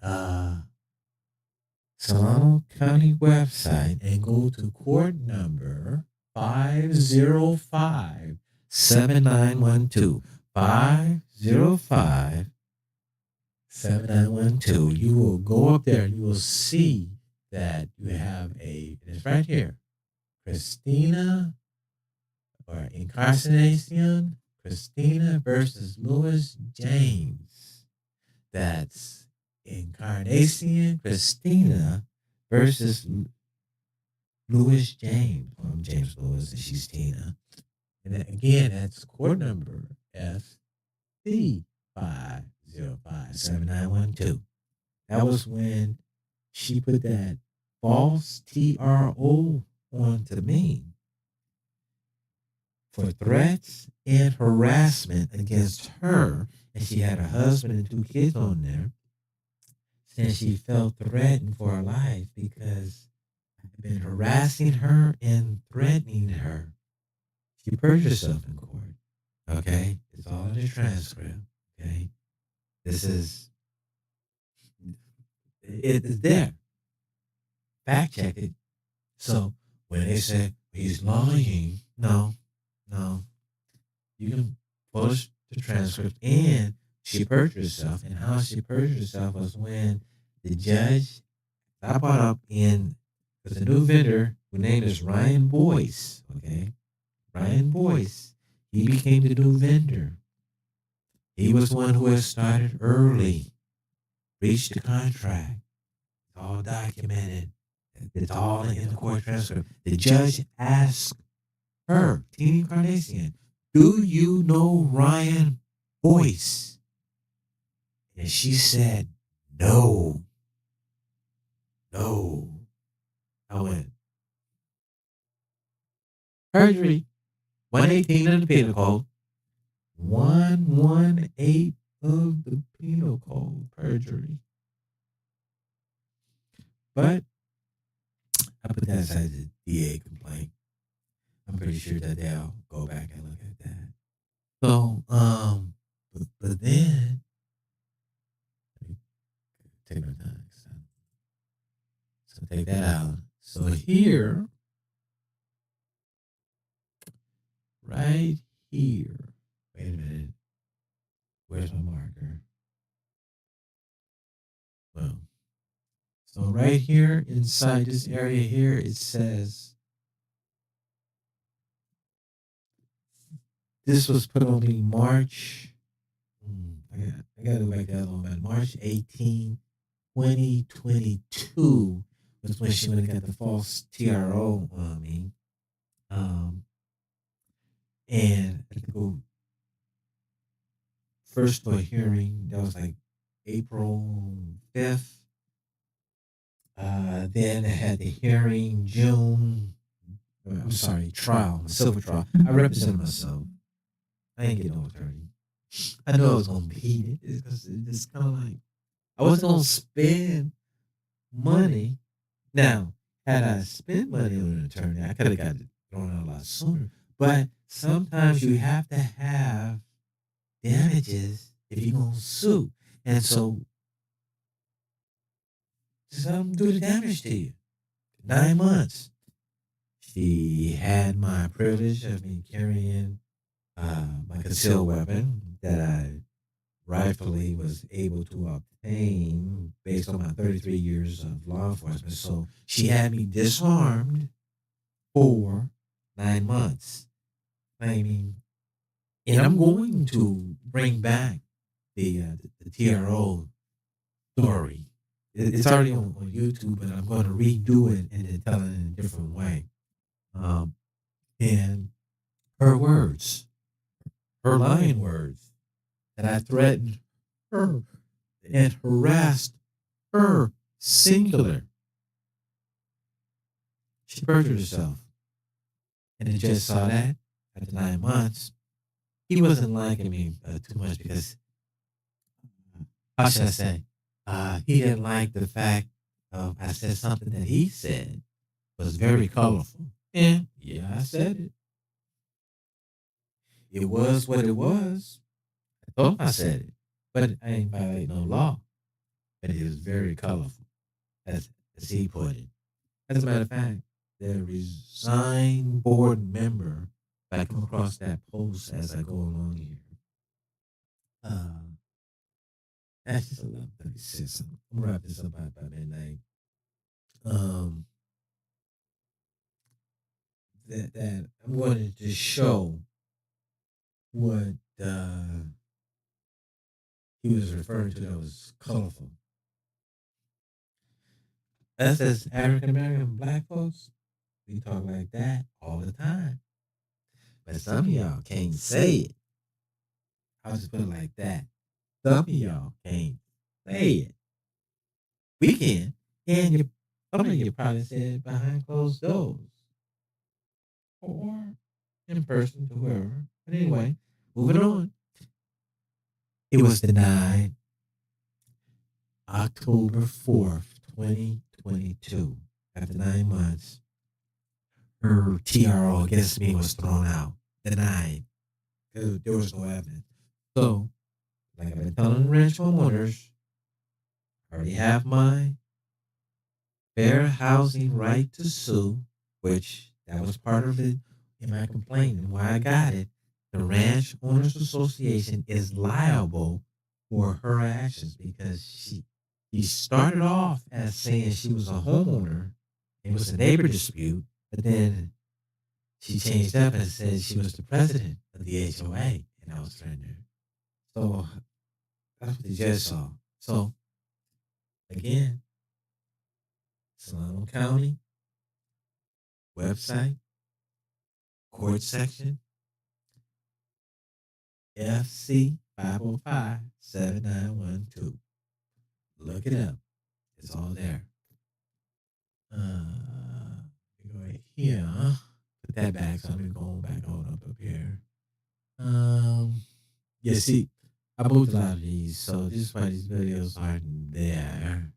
Solano County website and go to court number 505 7912. 505 7912. You will go up there and you will see that you have it's right here, Christina or incarceration, Christina versus Louis James. That's Incarnation Christina versus Louis James. I'm James Lewis and she's Tina. And then again, that's court number SC 505 7912. That was when she put that false TRO onto me for threats and harassment against her. And she had her husband and 2 kids on there. Since she felt threatened for her life because I've been harassing her and threatening her. She perjured herself in court. Okay? It's all in the transcript. Okay? It's there. Fact check it. So when they say he's lying, no. You can post the transcript, and she perjured herself. And how she perjured herself was when the judge I brought up was a new vendor whose name is Ryan Boyce. Okay, Ryan Boyce. He became the new vendor. He was the one who had started early, reached the contract. It's all documented. It's all in the court transcript. The judge asked her, Tina Incarnation, do you know Ryan Boyce? And she said, no. I went, perjury, 118 of the penal code, 118 of the penal code, perjury. But I put that aside the DA complaint. I'm pretty sure that they'll go back and look at that. So, but then, take my time. So take that out. So here, right here, wait a minute. Where's my marker? Well, so right here inside this area here, it says, this was put on me March, I gotta go back that long, man. March 18, 2022 was when she went and got the false TRO on me. And I had to go first to a hearing. That was like April 5th. Then I had the hearing trial, civil trial. I represented myself. I ain't getting no attorney. I know I was going to beat it. It's kind of like, I wasn't going to spend money. Now, had I spent money on an attorney, I could have got it thrown out a lot sooner. But sometimes you have to have damages if you're going to sue. And so, just let them do the damage to you. 9 months. She had my privilege of me carrying my concealed weapon that I rightfully was able to obtain based on my 33 years of law enforcement. So she had me disarmed for 9 months, claiming, and I'm going to bring back the TRO story. It's already on YouTube, but I'm going to redo it and then tell it in a different way. Um, and her words, her lying words, that I threatened her and harassed her, singular. She perjured herself. And the judge saw that after 9 months. He wasn't liking me too much because, how should I say, he didn't like the fact of I said something that he said was very colorful. And yeah, I said it. It was what it was. I told him I said it. But I ain't violate no law. But it was very colorful, as he put it. As a matter of fact, the resigned board member, if I come across that post as I go along here, uh, that's just 11:36. I'm gonna wrap this up by midnight. Um, that I'm going to just show what he was referring to that was colorful. Us as African American black folks, we talk like that all the time. But some of y'all can't say it. I'll just put it like that. Some of y'all can't say it. We can. And some of you probably said it behind closed doors or in person to whoever. But anyway, moving on. It was denied October 4th, 2022. After 9 months, her TRO against me was thrown out. Denied. There was no evidence. So, like I've been telling ranch homeowners, I already have my fair housing right to sue, which that was part of it in my complaint and why I got it. The Ranch Owners Association is liable for her actions because she started off as saying she was a homeowner. It was a neighbor dispute, but then she changed up and said she was the president of the HOA, and I was threatening her. So that's what the judge saw. So again, Solano County website, court section, FC 505-7912. Look it up. It's all there. Go right here. Put that back. So I'm going back on up here. Yeah, see, I moved a lot of these, so this is why these videos aren't there.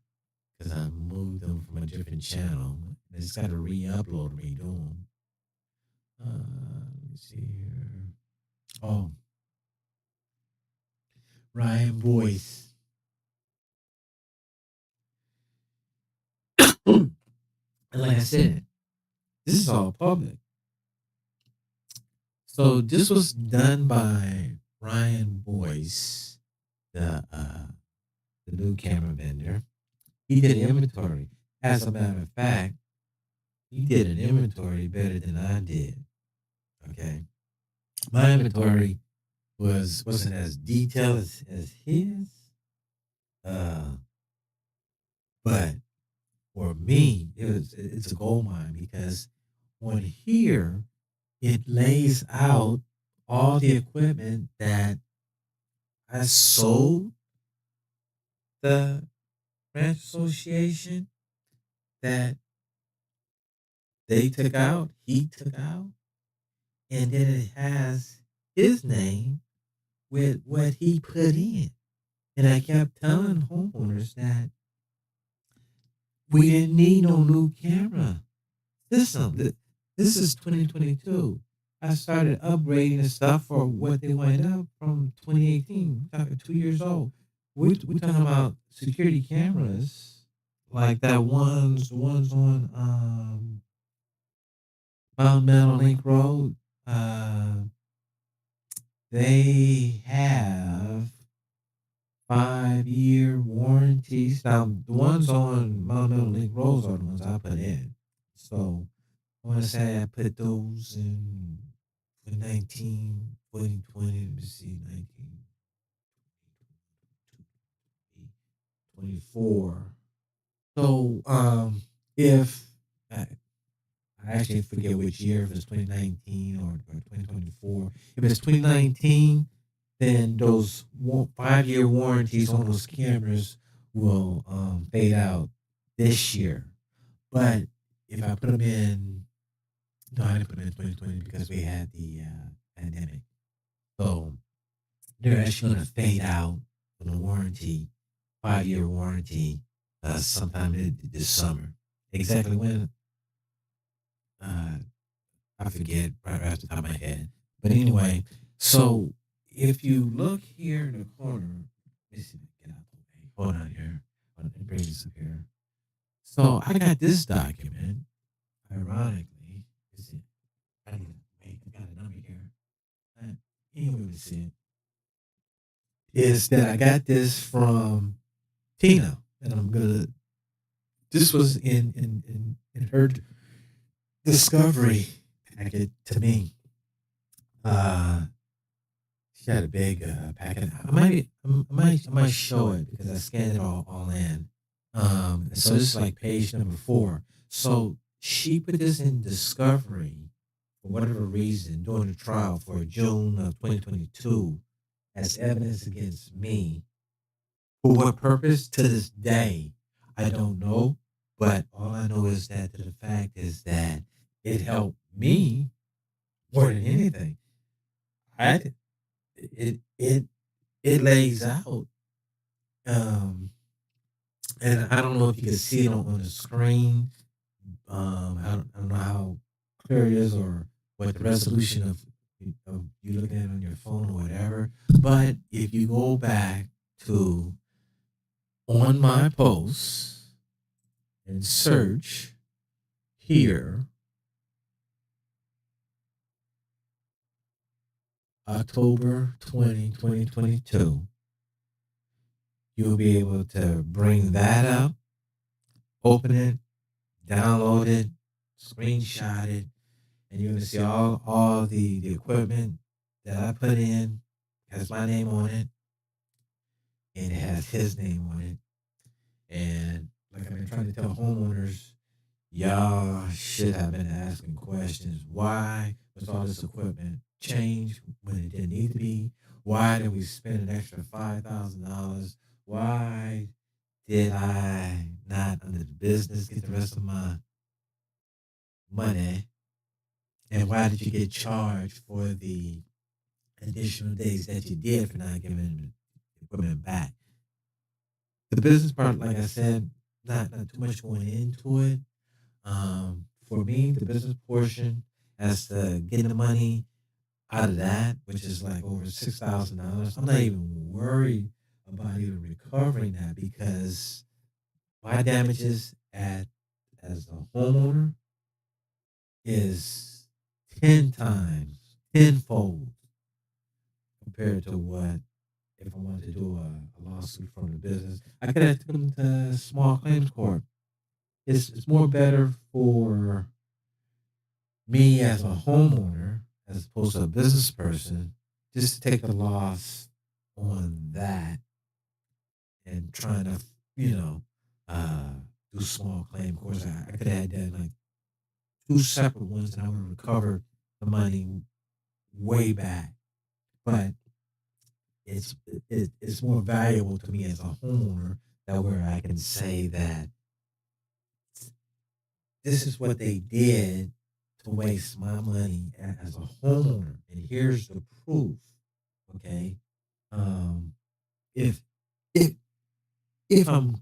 Because I moved them from a different channel. I just got to re-upload, redo them. Let me see here. Oh, Ryan Boyce. And like I said, this is all public. So this was done by Ryan Boyce, the new camera vendor. He did an inventory. As a matter of fact, he did an inventory better than I did. Okay. My inventory wasn't as detailed as his. But for me, it's a gold mine because on here it lays out all the equipment that I sold the ranch association, that they took out, he took out, and then it has his name with what he put in. And I kept telling homeowners that we didn't need no new camera system. This is 2022. I started upgrading the stuff for what they went up from 2018. We're talking 2 years old. We're talking about security cameras like the ones on Mount Meadow Link Road. Uh, they have 5-year warranties. Now, the ones on Mount Middle Link Roads are the ones I put in. So I want to say I put those in 2019, 2020, let me see, 19, 24. So if I actually forget which year, if it's 2019 or 2024. If it's 2019, then those 5-year warranties on those cameras will fade out this year. But if I put them in, no, I didn't put them in 2020 because we had the pandemic. So they're actually going to fade out for the warranty, 5-year warranty, sometime this summer. Exactly when? Uh, I forget right off the top of my head. But anyway, so if you look here in the corner, let me see if I can get out the way. Hold on here. Hold on, let me bring this up here. So I got this document, ironically. Is it? I need to wait. I got a number here. Anyway, let's see. Is that I got this from Tina, and I'm gonna. This was in her discovery packet to me. Uh, She had a big packet. I might show it because I scanned it all in. So this is like page number 4. So she put this in discovery for whatever reason during the trial for June of 2022 as evidence against me. For what purpose? To this day, I don't know. But all I know is that the fact is that it helped me more than anything. I it it lays out. Um, and I don't know if you can see it on the screen. I don't know how clear it is or what the resolution of you looking at it on your phone or whatever. But if you go back to on my posts and search here, October 20, 2022, you'll be able to bring that up, open it, download it, screenshot it, and you're gonna see all the equipment that I put in has my name on it, and it has his name on it. And like I've been trying to tell homeowners, y'all should have been asking questions. Why was all this equipment changed when it didn't need to be? Why did we spend an extra $5,000? Why did I not, under the business, get the rest of my money? And why did you get charged for the additional days that you did for not giving the equipment back? The business part, like I said, not too much going into it. For me, the business portion, as to getting the money out of that, which is like over $6,000, I'm not even worried about even recovering that because my damages as a homeowner is 10 times, tenfold compared to what if I wanted to do a lawsuit from the business. I could have taken them to small claims court. It's more better for me as a homeowner as opposed to a business person just to take the loss on that and trying to, you know, uh, do small claim courts. I could have done like 2 separate ones and I would have recovered the money way back. But it's it's more valuable to me as a homeowner that where I can say that this is what they did to waste my money as a homeowner, and here's the proof. Okay, um, if if if I'm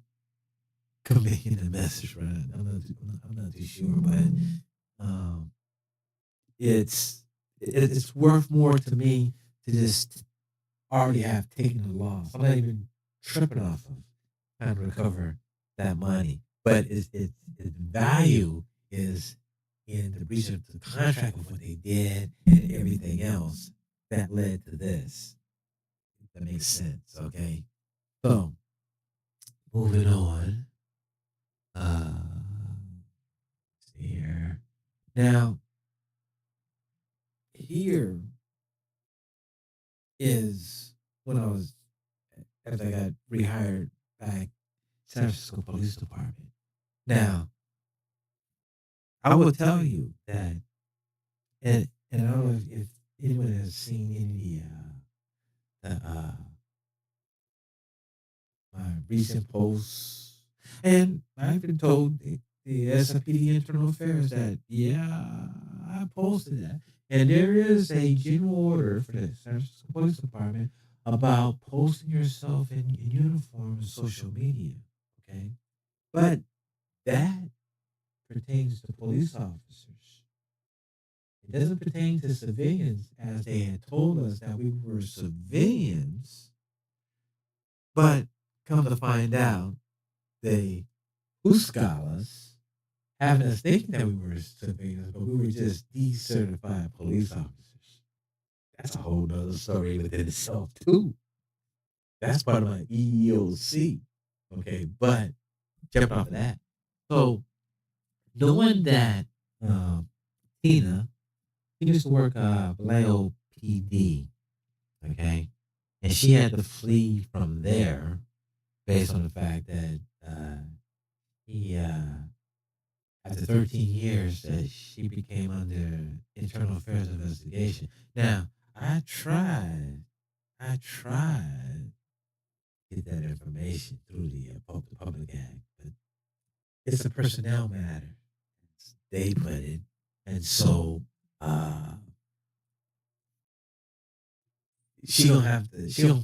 conveying the message right, I'm not too sure, but um, it's it's worth more to me to just already have taken the loss. I'm not even tripping off of trying to recover that money. But its value is in the breach of the contract of what they did and everything else that led to this. If that makes sense, okay? So moving on. Uh, see here. Now here is when I was after I got rehired back San Francisco Police Department. Now I will tell you that, and I don't know if anyone has seen any the my recent posts, and I've been told the SFPD Internal Affairs that yeah, I posted that, and there is a general order for the San Francisco Police Department about posting yourself in uniform on social media. Okay, but that pertains to police officers. It doesn't pertain to civilians, as they had told us that we were civilians. But come to find out, they Husgal us, having us thinking that we were civilians, but we were just decertified police officers. That's a whole nother story within itself, too. That's part of my EEOC. Okay, but jumping off of that. So, knowing that um, Tina, she used to work Vallejo PD, okay, and she had to flee from there based on the fact that he after 13 years that she became under internal affairs investigation. Now, I tried to get that information through the Public Act, but it's a personnel matter. They put it, and so uh, she gonna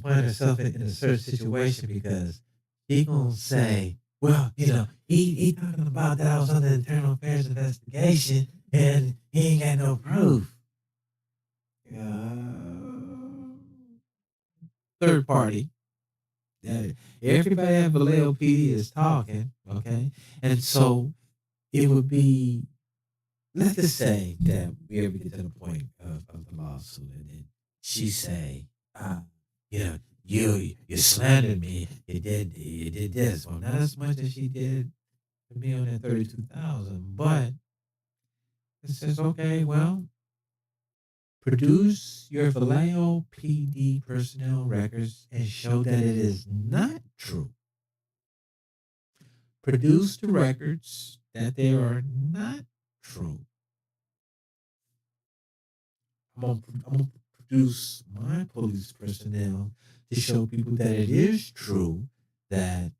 find herself in a certain situation because she gonna say, well, he talking about that I was under internal affairs investigation and he ain't got no proof. Third party. Everybody at Vallejo PD is talking, okay? And so it would be, let's just say that we ever get to the point of the lawsuit and then she say, you know, you slandered me, you did this. Well, not as much as she did to me on that 32,000, but it says, okay, well, produce your Vallejo PD personnel records and show that it is not true. Produce the records that they are not true. I'm gonna produce my police personnel to show people that it is true that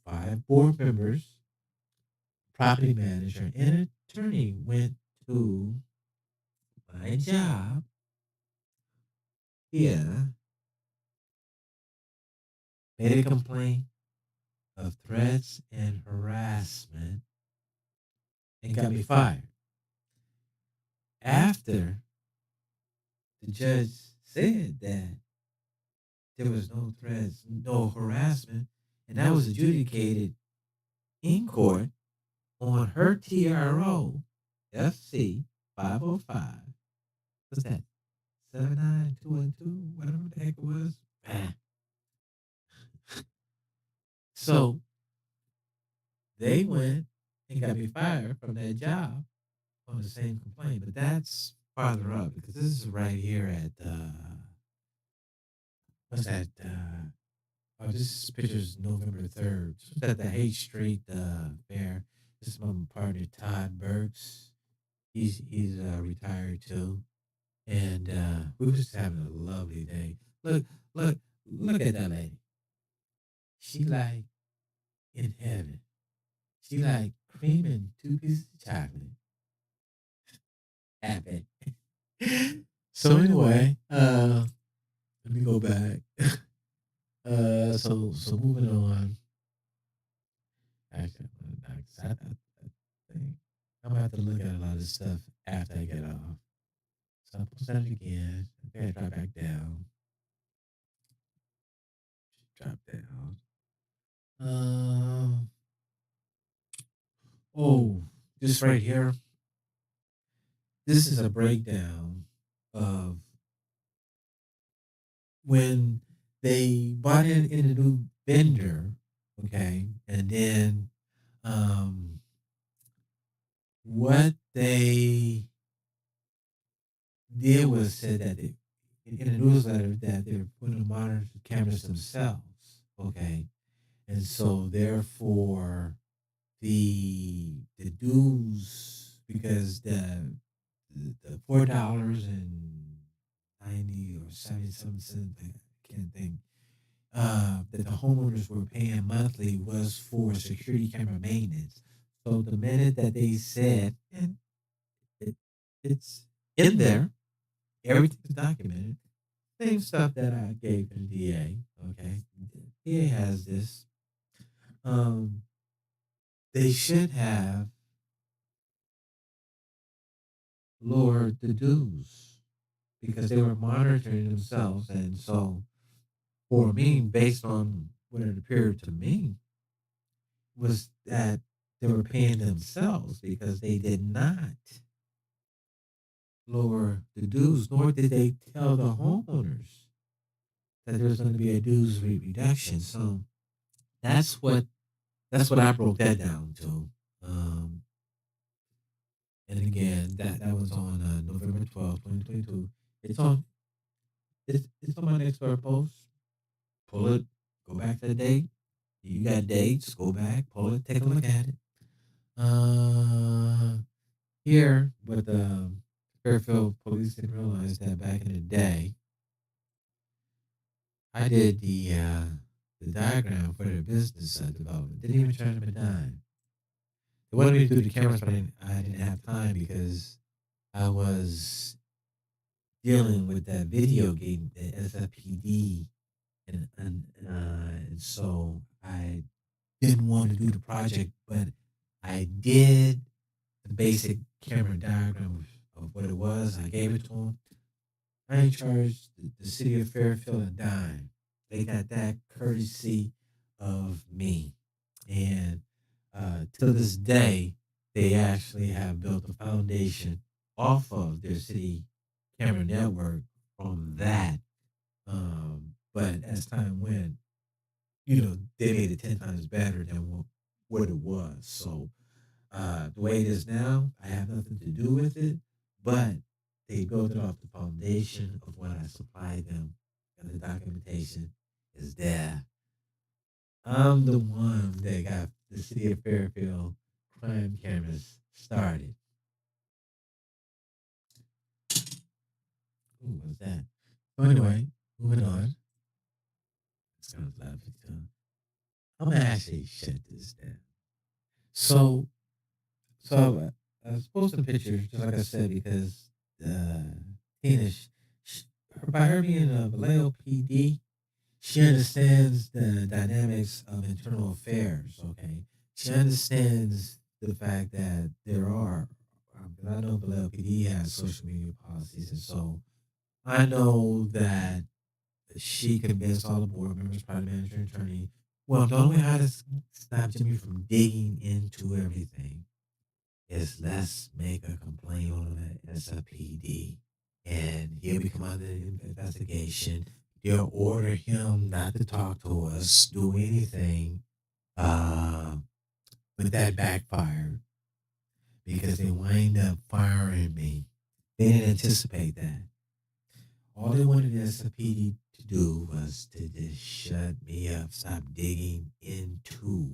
5 board members, property manager, and an attorney went to my job here, made a complaint of threats and harassment, and got me fired. After the judge said that there was no threats, no harassment, and that was adjudicated in court on her TRO FC 505. What's that? 79212, whatever the heck it was. So they went and got me fired from that job on the same complaint. But that's farther up because this is right here at what's that? Oh, this picture's November 3rd. It's at the Haight Street fair. This is my partner Todd Burks. He's retired too. And we was just having a lovely day. Look, look at that lady. She like in heaven. She like cream and 2 pieces of chocolate. Happy. So anyway, let me go back. So moving on. Actually, I'm gonna have to look at a lot of stuff after I get off. So I'll post that again. Okay, drop back down. Drop down. Um. Oh, this right here. This is a breakdown of when they bought in a new vendor, okay, and then um, what they did was said that they, in a newsletter that they're putting to monitor cameras themselves, okay, and so therefore the dues because the $4.90 or 77 cents, I can't think, that the homeowners were paying monthly was for security camera maintenance. So the minute that they said, and it, it's in there, everything's documented, same stuff that I gave to the DA. Okay, DA has this. Um, they should have lowered the dues because they were monitoring themselves, and so for me, based on what it appeared to me, was that they were paying themselves because they did not lower the dues, nor did they tell the homeowners that there's going to be a dues rate reduction. So that's what that's what I broke that down to. Um, and again, that was on November 12th, 2022. It's on it's on my next door post. Pull it, go back to the date. You got dates, go back, pull it, take a look at it. Uh, Here, but the Fairfield police didn't realize that back in the day, I did the diagram for their business development. Didn't even charge them a dime. They wanted me to do the cameras, but I didn't have time because I was dealing with that video game, the SFPD, and so I didn't want to do the project, but I did the basic camera diagram of what it was. I gave it to them. I ain't charged the city of Fairfield a dime. They got that courtesy of me. And to this day, they actually have built a foundation off of their city camera network from that. But as time went, they made it 10 times better than what it was. So the way it is now, I have nothing to do with it, but they built it off the foundation of what I supplied them, and the documentation is there. I'm the one that got the city of Fairfield crime cameras started. Who was that? So anyway, moving on. It's kind of loud. I'm gonna actually shut this down. So, I was posting pictures, just like I said, because Tina, by her being a Vallejo PD, she understands the dynamics of internal affairs. Okay, she understands the fact that there are. I know Vallejo PD has social media policies, and so I know that she convinced all the board members, project manager, attorney. Well, the only way how to stop Jimmy from digging into everything is let's make a complaint on the SFPD, and he'll become under investigation. They'll order him not to talk to us, do anything. Uh, but that backfired because they wind up firing me. They didn't anticipate that. All they wanted the SFPD to do was to just shut me up, stop digging into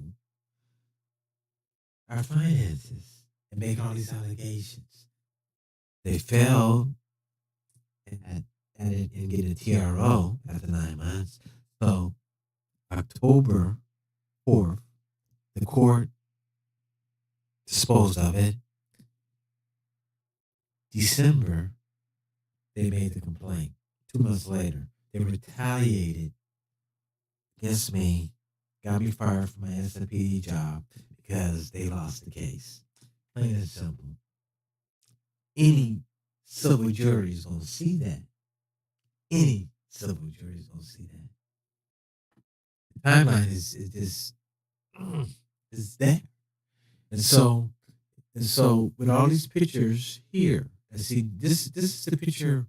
our finances and make all these allegations. They failed at it and getting a TRO after 9 months. So October 4th, the court disposed of it. December, they made the complaint. 2 months later, they retaliated against me, got me fired from my SFPD job because they lost the case. Plain and simple. Any civil jury is going to see that. Any civil jury is going to see that. The timeline is just is there. And so with all these pictures here, and see this is the picture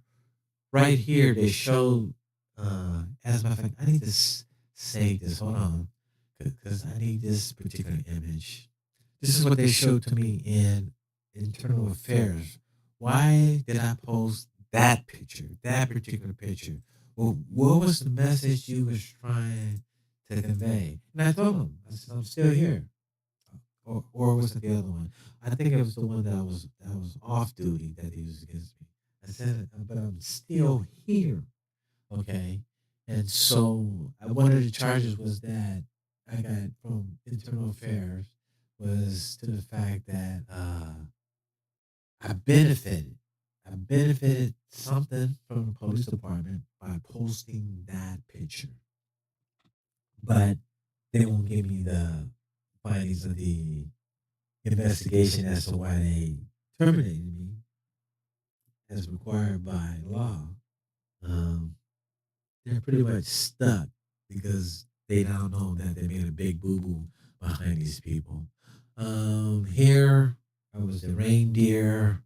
right here. They show As a matter of fact, I need to save this. Hold on, because I need this particular image. This is what they showed to me in internal affairs. Why did I post that picture, that particular picture? Well, what was the message you was trying to convey? And I told them, I said, I'm still here. Or was it the other one? I think it was the one that was off duty that he was against me. I said, but I'm still here. Okay. And so one of the charges was that I got from internal affairs was to the fact that I benefited. I benefited something from the police department by posting that picture. But they won't give me the findings of the investigation as to why they terminated me as required by law. Um, they're pretty much stuck because they now know that they made a big boo boo behind these people. Here I was the reindeer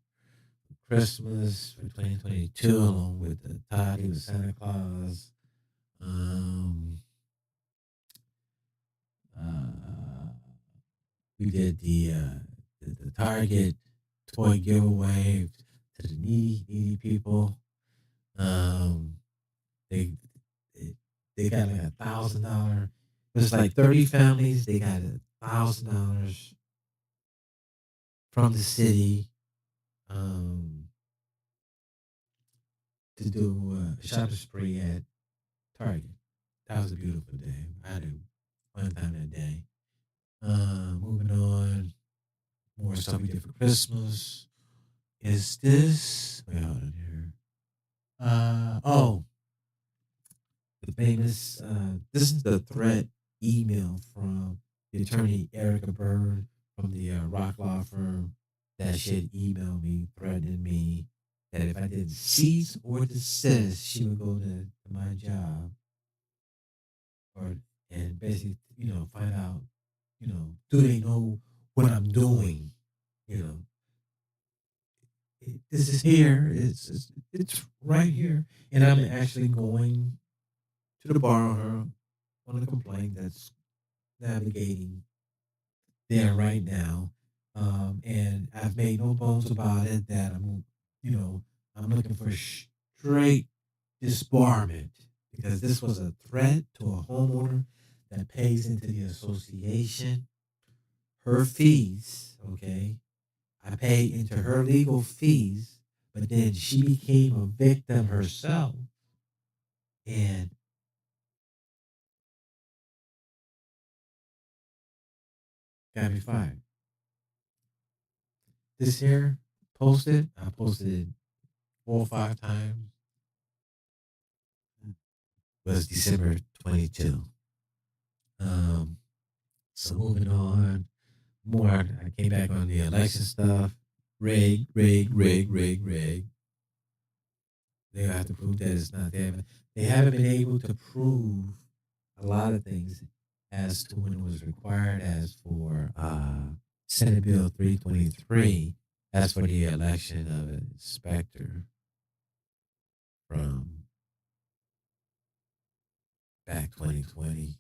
Christmas for 2022, along with the Toddy with Santa Claus. Um, uh, we did the Target toy giveaway to the needy people. Um, they they, they got like $1,000. It was like 30 families. They got $1,000 from the city to do a shopping spree at Target. That was a beautiful day. I had a fun time that day. Moving on, more stuff we did for Christmas. Is this? Wait, hold on here. Oh, the famous. This is the threat email from the attorney Erica Byrne from the Rock Law firm that she had emailed me, threatening me that if I didn't cease or desist, she would go to my job or and basically, find out, do they know what I'm doing? You know, this is here. It's right here, and I'm actually going to the bar on her on a complaint that's navigating there right now. And I've made no bones about it that I'm looking for straight disbarment because this was a threat to a homeowner that pays into the association her fees. Okay, I paid into her legal fees, but then she became a victim herself and got me fired. This year, I posted it 4 or 5 times. Was December 22. Um, so moving on, more. I came back on the election stuff. Rig. They have to prove that it's not there. They haven't been able to prove a lot of things as to when it was required, as for Senate Bill 323, as for the election of an inspector from back 2020.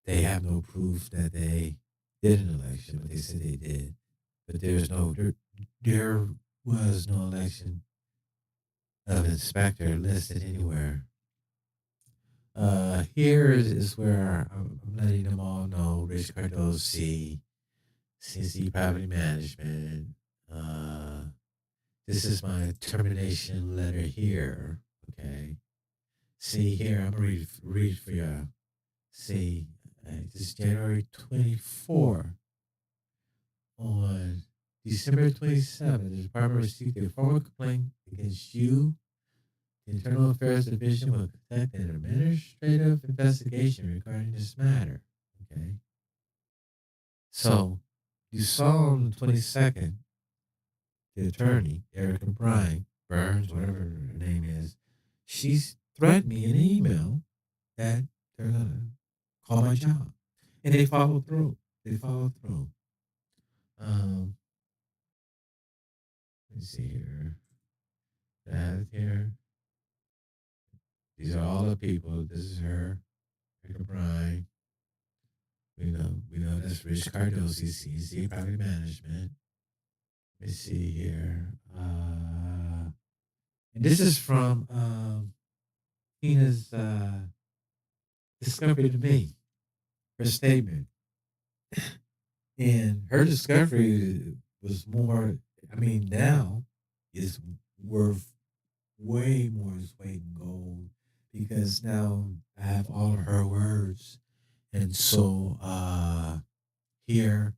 They have no proof that they did an election, but they said they did. But there was no election of inspector listed anywhere. Here is where I'm letting them all know: Rich Cardosi, CC Property Management. Uh, this is my termination letter here. Okay. See here, I'm gonna read for you. See, this is January 24. On December 27th, the department received a formal complaint against you. The Internal Affairs Division will conduct an administrative investigation regarding this matter. Okay. So you saw on the 22nd, the attorney, Erica Bryan, Burns, whatever her name is, she's threatened me in an email that they're going to call my job. And they followed through. They followed through. Um, let's see here. That here. These are all the people. This is her, Rebecca Bryan. We know that's Rich Cardosi, CC Property Management. Let me see here. And this is from Tina's discovery to me, her statement. And her discovery was more, I mean, now is worth way more its weight in gold because now I have all of her words. And so here,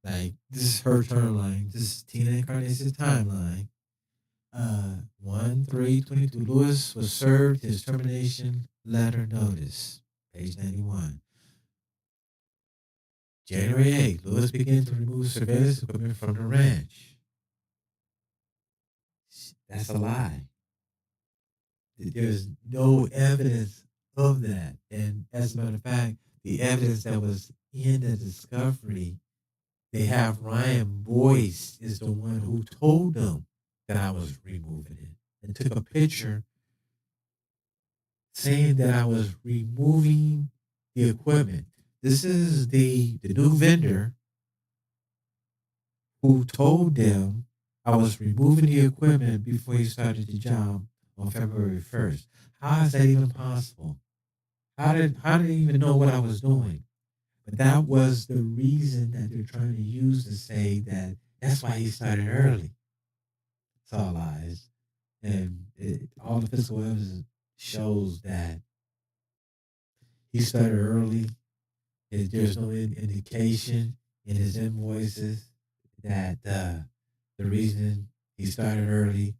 like this is her timeline. This is Tina Incarnation's timeline. 1/3/22. Lewis was served his termination letter notice. Page 91. January 8th, Lewis began to remove surveillance equipment from the ranch. That's a lie. There's no evidence of that. And as a matter of fact, the evidence that was in the discovery, they have Ryan Boyce is the one who told them that I was removing it and took a picture saying that I was removing the equipment. This is the new vendor who told them I was removing the equipment before he started the job on February 1st. How is that even possible? How did they even know what I was doing? But that was the reason that they're trying to use to say that that's why he started early. It's all lies. And all the physical evidence shows that he started early. There's no indication in his invoices that the reason he started early.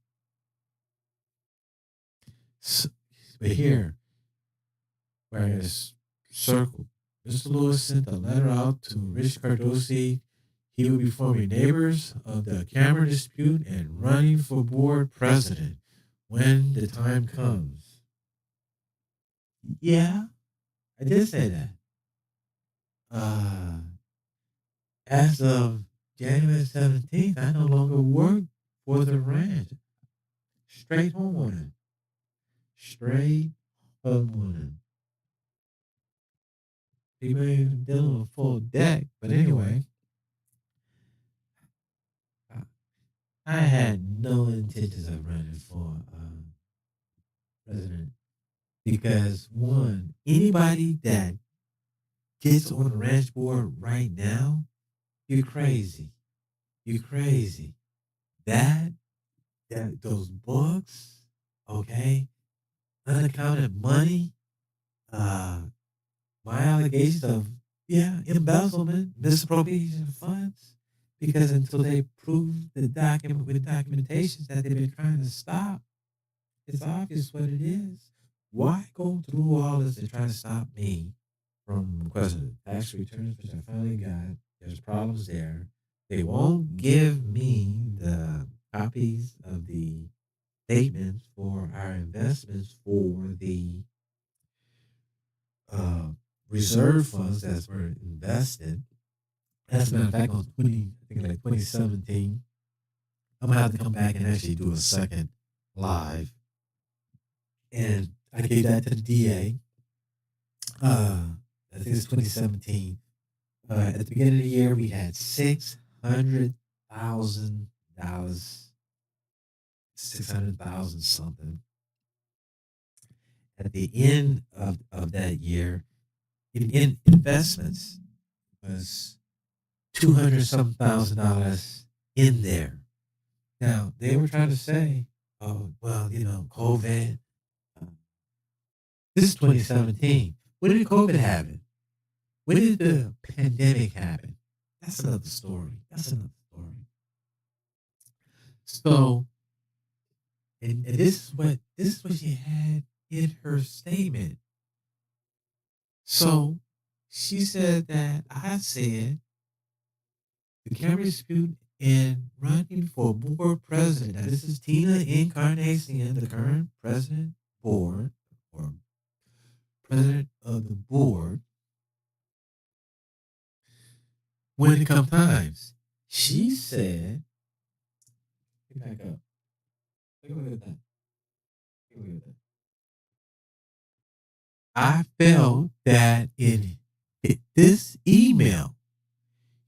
So, but here, where it's circled, Mr. Lewis sent a letter out to Rich Cardosi. He will be forming neighbors of the Cameron dispute and running for board president when the time comes. Yeah, I did say that. Uh, as of January 17th, I no longer work for the ranch. Straight homeowner. Straight homeowner. People ain't dealing with full deck. But anyway, I had no intentions of running for president because one, anybody that gets on the ranch board right now, you're crazy. You're crazy. That those books, okay, unaccounted money, uh, my allegations of embezzlement, misappropriation of funds, because until they prove the document with documentations that they've been trying to stop, it's obvious what it is. Why go through all this to try to stop me from requesting tax returns, which I finally got? There's problems there. They won't give me the copies of the statements for our investments for the uh, reserve funds that were invested. As a matter of fact, on 20, I think like 2017, I'm gonna have to come back and actually do a second live. And I gave that to the DA. I think it's 2017. At the beginning of the year, we had $600,000, 600,000 something. At the end of that year, in investments was 200 some $1,000 in there. Now they were trying to say, oh well, COVID. uh, This is 2017. When did COVID happen? When did the pandemic happen? That's another story. That's another story. So, and this is what she had in her statement. So she said that I said the Cameron dispute and running for board president. Now, this is Tina Incarnation, the current president board or president of the board. When it comes times, she said, "Pick back up. Take a look at that. I felt that in this email,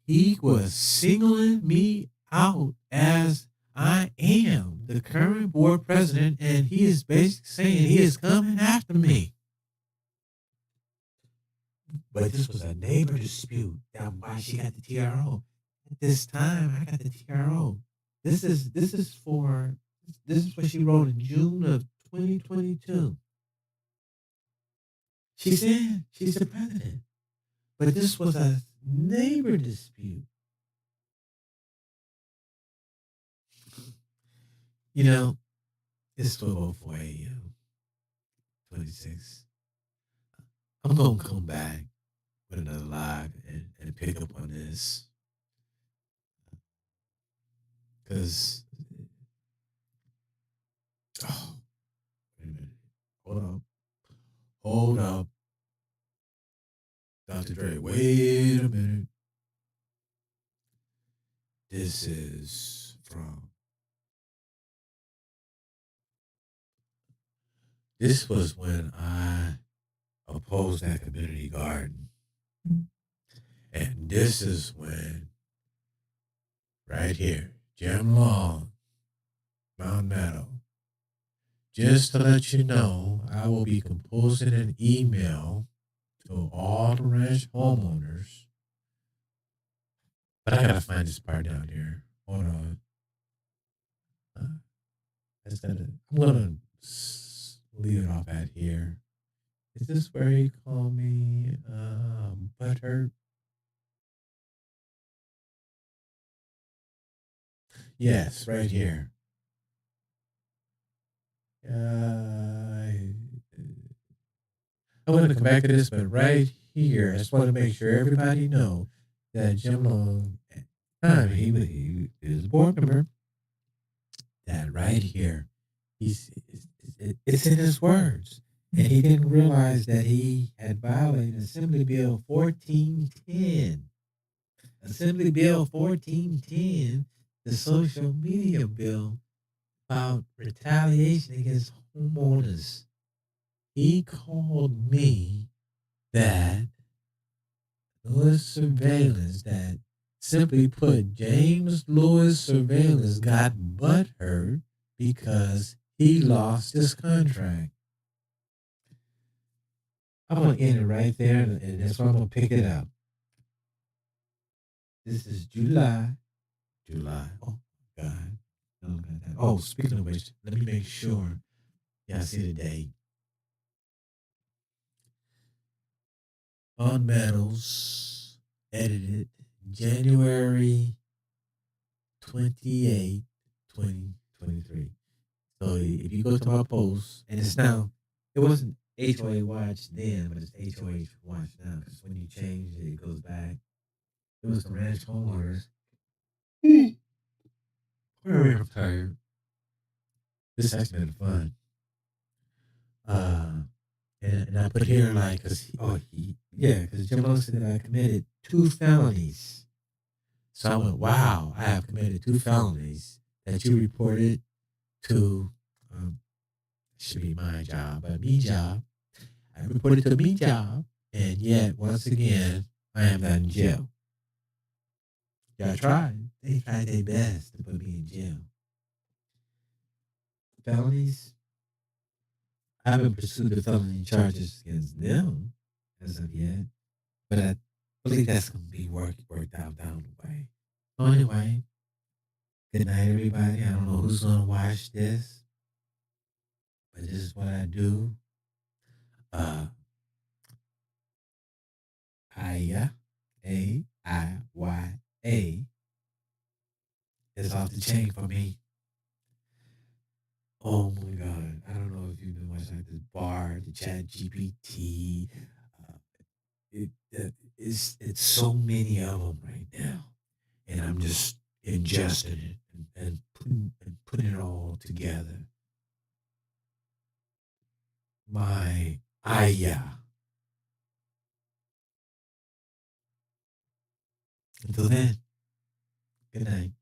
he was singling me out as I am the current board president, and he is basically saying he is coming after me. But this was a neighbor dispute. That's why she got the TRO. At this time, I got the TRO. This is what she wrote in June of 2022. She said she's the president. But this was a neighbor dispute. You know, it's 12:04 a.m. 26. I'm gonna come back with another live and pick up on this. Cause oh, wait a minute. Hold up. Hold up. Dr. Dre, wait a minute. This is from this was when I opposed that community garden. And this is when right here, Jim Long, Mount Meadow. Just to let you know, I will be composing an email to all the ranch homeowners. But I gotta find this part down here. Hold on. I'm gonna leave it off at here. Is this where he called me butthurt? Yes, right here. I want to come back to this, but right here, I just want to make sure everybody know that Jim Long, at the time he is a board member, that right here, it's in his words. And he didn't realize that he had violated Assembly Bill 1410. Assembly Bill 1410, the social media bill about retaliation against homeowners. He called me that Lewis surveillance, that simply put, James Lewis surveillance got butthurt because he lost his contract. I'm going to end it right there, and that's where I'm going to pick it up. This is July. Oh, God. Oh, speaking of which, let me make sure y'all see the date. On Metals, edited January 28, 2023. So if you go to my post, and it's now, it wasn't HOA Watch then, but it's HOA Watch now, because when you change it, it goes back. It was the ranch homeowners. I'm tired. This has been fun. And I put here like, because Jim Long said that I committed 2 felonies. So I went, wow, I have committed 2 felonies that you reported to, should be my job, but me job. I reported to me job, and yet, once again, I am not in jail. Y'all tried. They tried their best to put me in jail. Felonies? I haven't pursued the felony charges against them as of yet, but I believe that's going to be worked out down the way. So anyway, good night, everybody. I don't know who's going to watch this, but this is what I do. Aya, AIYA is off the chain for me. Oh my God. I don't know if you've been watching like this bar, the chat GPT. It's so many of them right now. And I'm just ingesting it and putting it all together. My Aya. Until then, good night.